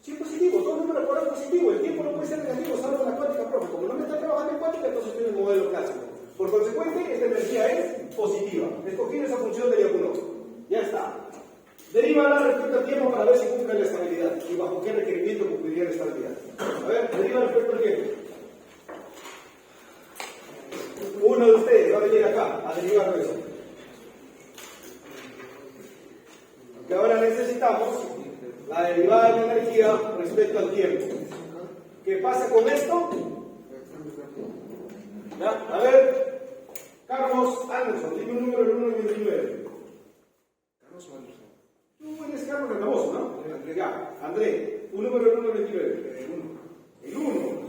Sí es positivo, todo número polar positivo. El tiempo no puede ser negativo, salvo en la cuántica, profe. Como no me está trabajando en cuántica, entonces estoy en el modelo clásico. Por consecuente, esta energía es positiva. Escogí esa función de Lyapunov. Ya está. Derívala respecto al tiempo para ver si cumple la estabilidad y bajo qué requerimiento cumpliría la estabilidad. A ver, deriva respecto al tiempo. Uno de ustedes va a venir acá a derivar eso. Que ahora necesitamos la derivada de la energía respecto al tiempo. ¿Qué pasa con esto? ¿Ya? A ver, Carlos Anderson, dime un número del 1 al 29. Carlos Anderson. Tú eres Carlos Renovoso, ¿no? Ya, André, un número del 1 al 29. El 1.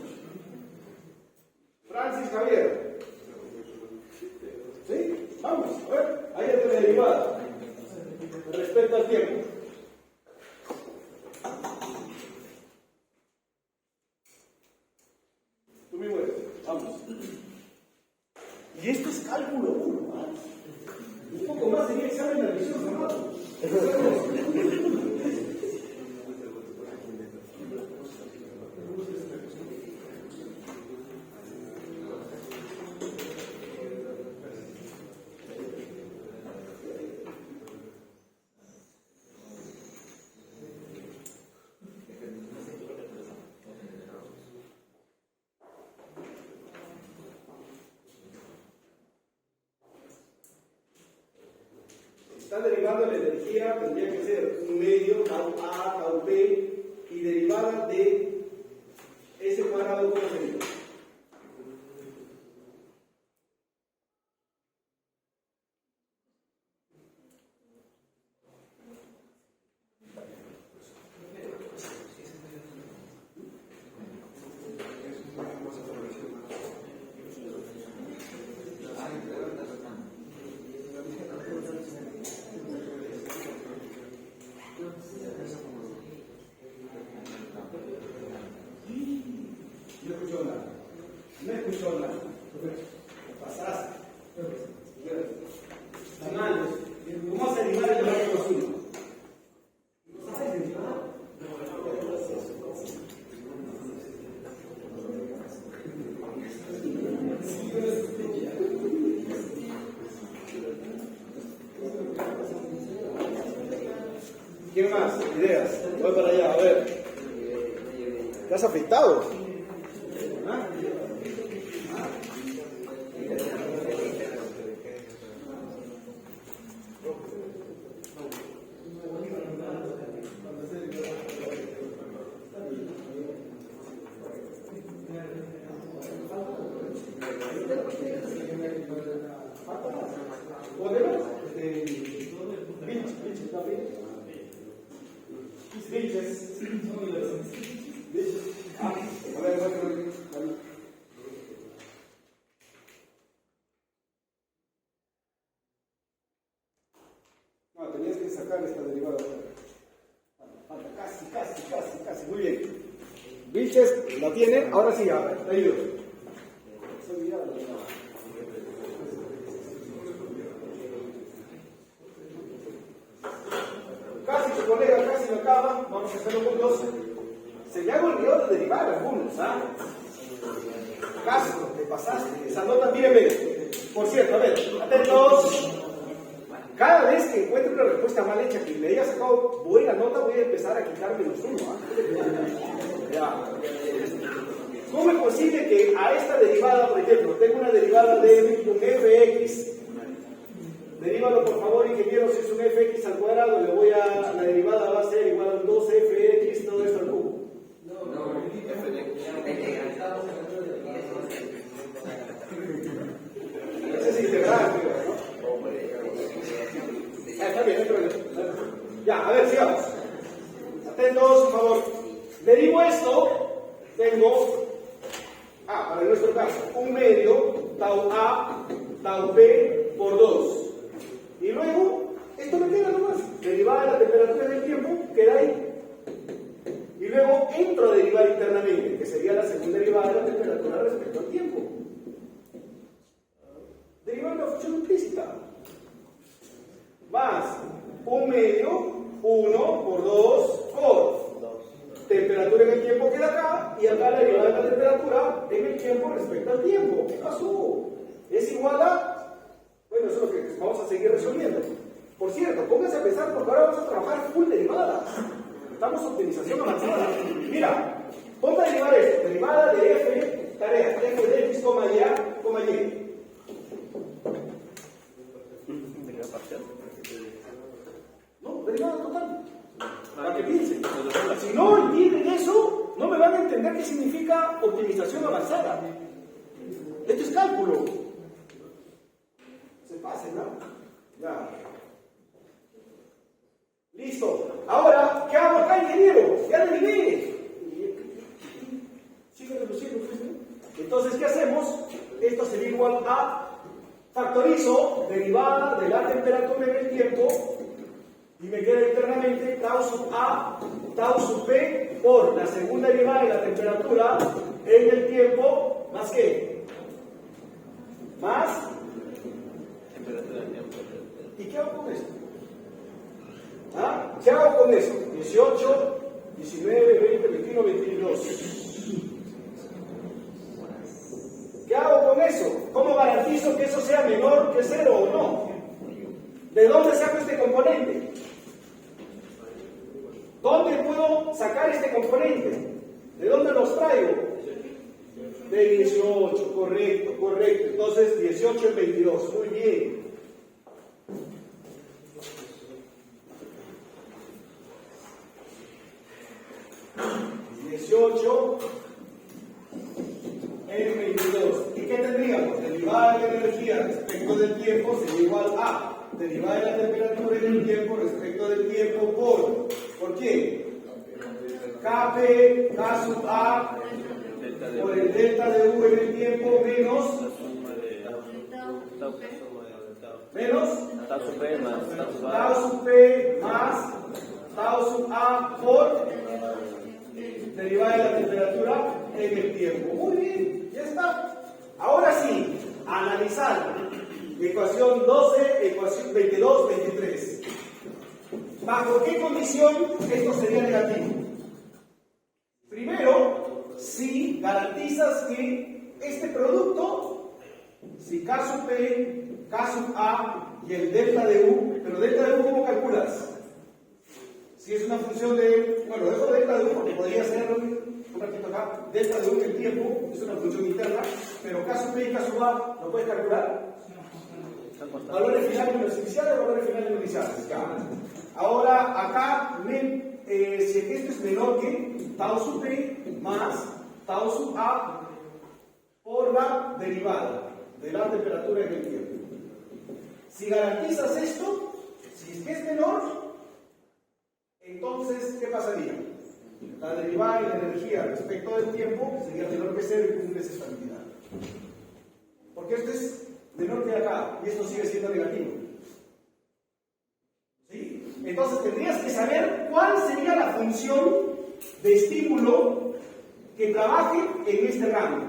Francis Javier. ¿Sí? Vamos, a ver, ahí está la derivada respecto al tiempo. Tú mismo eres. Vamos. Y esto es cálculo 1. Un poco más sería examen de admisión, ¿no? Está derivando la energía, tendría que ser un medio, tau A, tau B, y derivada de ese cuadrado, ¿cómo sería? No escuchó nada. Pasaste. Está mal. ¿Cómo vas a derivar el valor de los uno? ¿No sabes derivar? ¿Quién más? Ideas. Voy para allá, a ver. ¿Te has afeitado? ¿Ah? No, tenías que sacar esta derivada. Falta casi. Muy bien. Vilches, ¿la tiene? Ahora sí, ya. Te ayudo. Casi su colega, casi lo acaba. Vamos a hacerlo juntos. Se me ha olvidado de derivar algunos, ¿ah? Casi, te pasaste. Esa nota, mírenme. Por cierto, a ver, atentos. Cada vez que encuentre una respuesta mal hecha que le haya sacado buena nota, voy a empezar a quitarme los uno. Ya. ¿Cómo es posible que a esta derivada, por ejemplo, tengo una derivada de un fx? Derívalo, por favor, ingeniero, si es un fx al cuadrado, la derivada va a ser igual a un 2fx, todo esto al cubo. Ese es integral, ¿no? Está bien, no hay problema. Ya, a ver, sigamos. Atentos, por favor. Derivo esto, tengo, para nuestro caso, un medio, tau A, tau B por 2. Y luego, esto me queda nomás. Derivada de la temperatura del tiempo, queda ahí. luego entro a derivar internamente, que sería la segunda derivada de la temperatura respecto al tiempo. Derivar una función implícita. Más 1 medio, 1 por 2 por temperatura en el tiempo queda acá, y acá la derivada de la temperatura en el tiempo respecto al tiempo. ¿Qué pasó? Es igual a... Bueno, eso es lo que vamos a seguir resolviendo. Por cierto, pónganse a pensar porque ahora vamos a trabajar full derivadas. Estamos en optimización avanzada. Mira, ponte a derivar esto. Derivada de f, tarea, f de x, y, y. Derivada parcial. No, derivada total. Para que piensen. Si no entienden eso, no me van a entender qué significa optimización avanzada. Esto es cálculo. Se pase, ¿no? Ya. Listo. Ahora, ¿qué hago acá, ingeniero? Ya derivé. Sigue reduciendo, pues, ¿no? Entonces, ¿qué hacemos? Esto sería igual a factorizo derivada de la temperatura en el tiempo y me queda internamente tau sub A, tau sub P por la segunda derivada de la temperatura en el tiempo, ¿más qué? Más Temperatura del tiempo. ¿y qué hago con esto? ¿Ah? ¿Qué hago con eso? 18, 19, 20, 21, 22. ¿Qué hago con eso? ¿Cómo garantizo que eso sea menor que 0 o no? ¿De dónde saco este componente? ¿Dónde puedo sacar este componente? ¿De dónde los traigo? De 18, correcto, correcto. Entonces 18 es 22, muy bien. 18 en 22. ¿Y qué tendríamos? Derivada de la energía respecto del tiempo sería igual a derivada de la temperatura en el tiempo respecto del tiempo ¿por qué? Kp, K sub A por el delta de U en el tiempo menos Tau sub P más tau sub A. tau sub P más tau sub A por derivada de la temperatura en el tiempo. Muy bien, ya está. Ahora sí, analizar ecuación 12, ecuación 22, 23. ¿Bajo qué condición esto sería negativo? Primero, si garantizas que este producto, si K sub P, K sub A y el delta de U, pero delta de U, ¿cómo calculas? Si es una función de, bueno, dejo delta de U porque podría ser un ratito acá, delta de U en el tiempo, es una función interna, pero K sub P y K sub A, ¿lo puedes calcular? Valores finales menos iniciales, valores finales menos iniciales. Ya. Ahora, acá, si esto es menor que tau sub P más tau sub A por la derivada de la temperatura en el tiempo. Si garantizas esto, si es que es menor, entonces, ¿qué pasaría? La derivada de la energía respecto del tiempo sería menor que 0 y cumples estabilidad. Porque esto es menor que acá y esto sigue siendo negativo. ¿Sí? Entonces tendrías que saber cuál sería la función de estímulo que trabaje en este rango.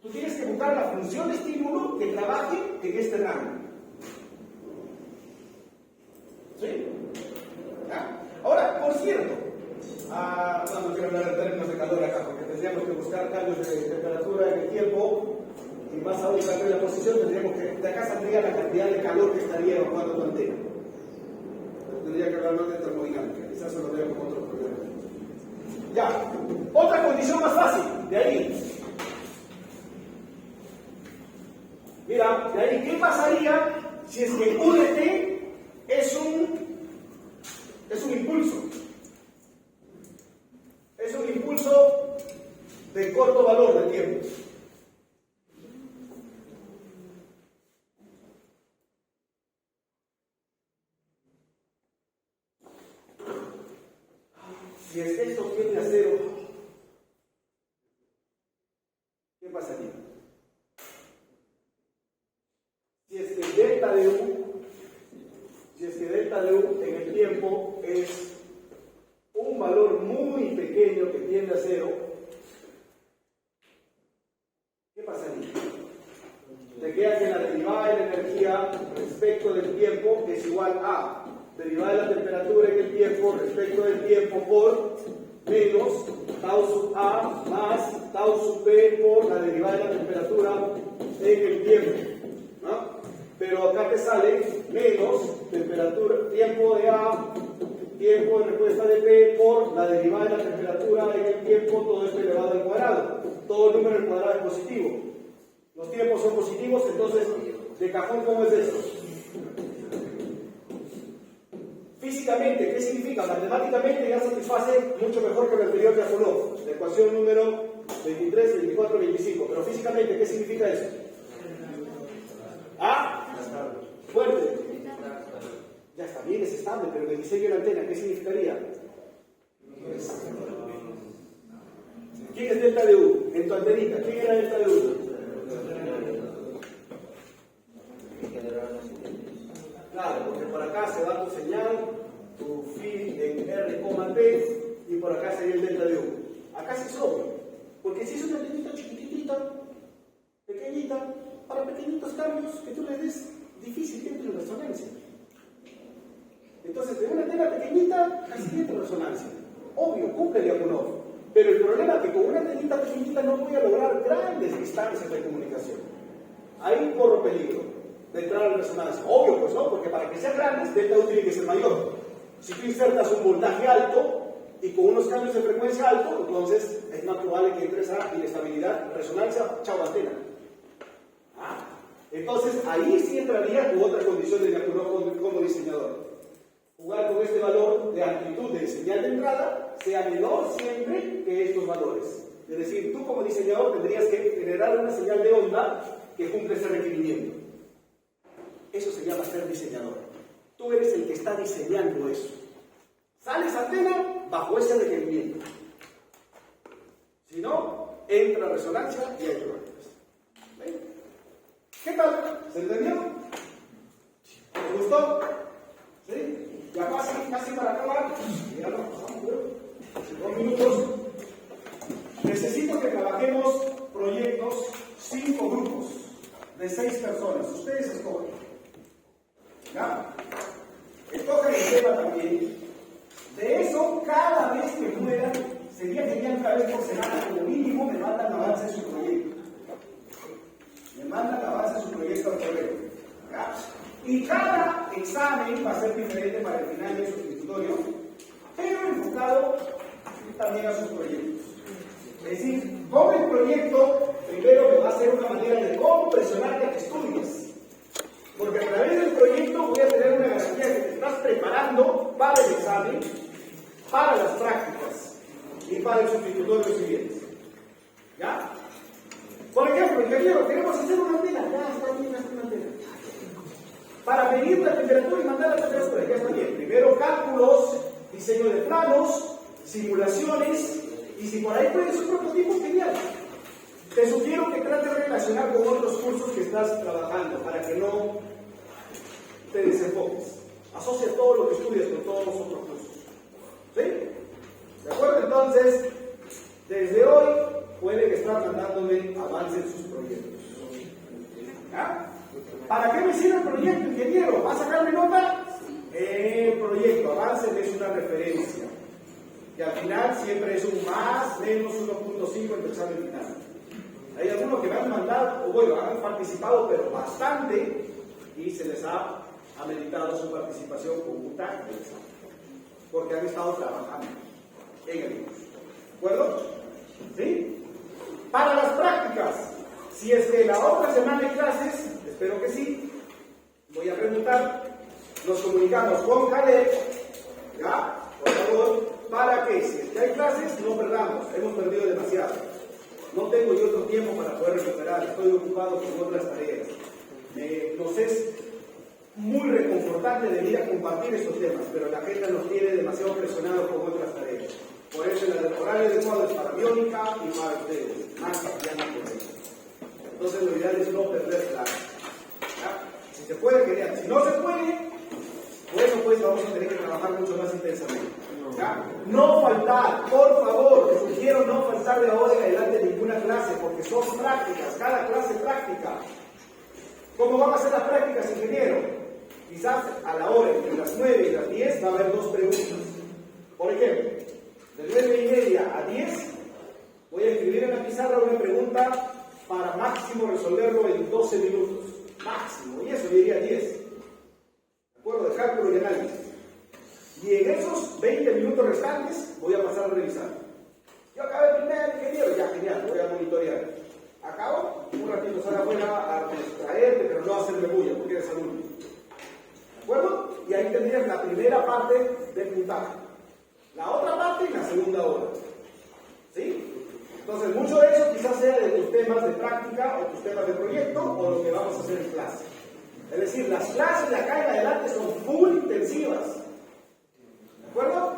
Tú tienes que buscar la función de estímulo que trabaje en este rango. ¿Sí? ¿Ya? Ahora, por cierto, no quiero hablar de términos de calor acá, porque tendríamos que buscar cambios de temperatura en el tiempo, y más aún cambio de la posición, tendríamos que, de acá saldría la cantidad de calor que estaría evacuando tu antena. Tendría que hablar más de termodinámica, quizás se lo veo como otro problema. Ya, otra condición más fácil, de ahí. Mira, de ahí, ¿qué pasaría si es que UDT es un impulso? Es un impulso de corto valor de tiempo. Si es que esto tiende a 0, ¿qué pasaría? Si es que delta de U en el tiempo es un valor muy muy pequeño que tiende a cero, ¿qué pasaría? Te queda que la derivada de la energía respecto del tiempo es igual a derivada de la temperatura en el tiempo respecto del tiempo por menos tau sub A más tau sub P por la derivada de la temperatura en el tiempo, ¿no? Pero acá te sale menos temperatura, tiempo de A, tiempo de respuesta de P por la derivada de la temperatura en el tiempo, todo esto elevado al cuadrado. Todo número al cuadrado es positivo. Los tiempos son positivos, entonces, de cajón, ¿cómo es esto? Físicamente, ¿qué significa? Matemáticamente ya satisface mucho mejor que el anterior de Akolov, la ecuación número 23, 24, 25. Pero físicamente, ¿qué significa eso? ¿Ah? Fuerte. Ya está bien, es estable, pero en el diseño de la antena, ¿qué significaría? ¿Quién es delta de U? En tu antenita, ¿quién era delta de U? Claro, porque por acá se va tu señal, tu feed en R, T, y por acá sería el delta de U. Acá sí es obvio, porque si es una antenita chiquitita, pequeñita, para pequeñitos cambios que tú le des, difícil que entre en resonancia. Entonces, de una antena pequeñita, casi entra en resonancia. Obvio, cumple Lyapunov. Pero el problema es que con una antenita pequeñita no voy a lograr grandes distancias de comunicación. Ahí corro peligro de entrar en resonancia. Obvio, pues no, porque para que sean grandes, delta U tiene que ser mayor. Si tú insertas un voltaje alto y con unos cambios de frecuencia alto, entonces es más probable que entres a inestabilidad, resonancia, chao antena. Entonces ahí sí entraría tu otra condición de Lyapunov como diseñador. Jugar con este valor de amplitud de señal de entrada sea menor siempre que estos valores. Es decir, tú como diseñador tendrías que generar una señal de onda que cumple ese requerimiento. Eso se llama ser diseñador. Tú eres el que está diseñando eso. Sales antena bajo ese requerimiento. Si no, entra resonancia y hay problemas. ¿Ven? ¿Qué tal? ¿Se entendió? ¿Les gustó? ¿Sí? Ya casi para acabar. Ya nos pasamos, ¿no? 2 minutos. Necesito que trabajemos proyectos, 5 grupos de 6 personas. Ustedes escogen. ¿Ya? Escogen el tema también. De eso, cada vez que puedan, sería genial una vez por semana, como mínimo, me mandan avance de su proyecto. Me mandan avance de su proyecto al correo. ¿Ya? Y cada examen va a ser diferente para el final de su escritorio, pero enfocado también a sus proyectos. Es decir, con el proyecto, primero me va a ser una manera de cómo presionarte a que estudies. Porque a través del proyecto voy a tener una garantía que te estás preparando para el examen, para las prácticas y para el sustitutorio siguiente. ¿Ya? Por ejemplo, ingeniero, queremos hacer una antena. Ya está bien, hacer una antena. Para medir la temperatura y mandar la temperatura, ya está bien. Primero cálculos, diseño de planos, simulaciones, y si por ahí puedes un prototipo, genial. Te sugiero que trates de relacionar con otros cursos que estás trabajando para que no te desenfoques. Asocia todo lo que estudias con todos los otros cursos. ¿Sí? ¿De acuerdo? Entonces, desde hoy pueden estar mandándome avance en sus proyectos. ¿Ya? ¿Para qué me sirve el proyecto, ingeniero? ¿Va a sacarme nota? El proyecto, avance es una referencia. Y al final siempre es un más, menos 1.5 en el examen final. Hay algunos que me han mandado, o bueno, han participado, pero bastante, y se les ha ameritado su participación con puntaje del examen. Porque han estado trabajando en el curso. ¿De acuerdo? ¿Sí? Para las prácticas, si es que la otra semana hay clases, espero que sí, voy a preguntar, nos comunicamos con Caleb, ¿ya? Por favor, para que si es que hay clases, no perdamos, hemos perdido demasiado. No tengo yo otro tiempo para poder recuperar, estoy ocupado con otras tareas. Nos es muy reconfortante venir a compartir estos temas, pero la agenda nos tiene demasiado presionados con otras tareas. Por eso el horario adecuado es para biónica y para ustedes, más ya no podemos. Entonces lo ideal es no perder clases. Si se puede, genial. Si no se puede, bueno, pues vamos a tener que trabajar mucho más intensamente. ¿Ya? No faltar, por favor, te sugiero no faltar de ahora en adelante ninguna clase, porque son prácticas, cada clase práctica. ¿Cómo van a ser las prácticas, ingeniero? Quizás a la hora entre las 9 y las 10 va a haber 2 preguntas. Por ejemplo, de 9:30 a 10 voy a escribir en la pizarra una pregunta para máximo resolverlo en 12 minutos. Máximo, y eso yo diría 10. ¿De acuerdo? De cálculo y análisis. Y en esos 20 minutos restantes voy a pasar a revisar. Yo acabé primero, ingeniero, ya genial, voy a monitorear. Acabo, un ratito sal afuera a distraerte, pero no a hacerme bulla, porque eres alumno. ¿De acuerdo? Y ahí tendrías la primera parte del puntaje. La otra parte en la segunda hora. ¿Sí? Entonces, mucho de eso quizás sea de tus temas de práctica o tus temas de proyecto o lo que vamos a hacer en clase. Es decir, las clases de acá en adelante son full intensivas. ¿De acuerdo?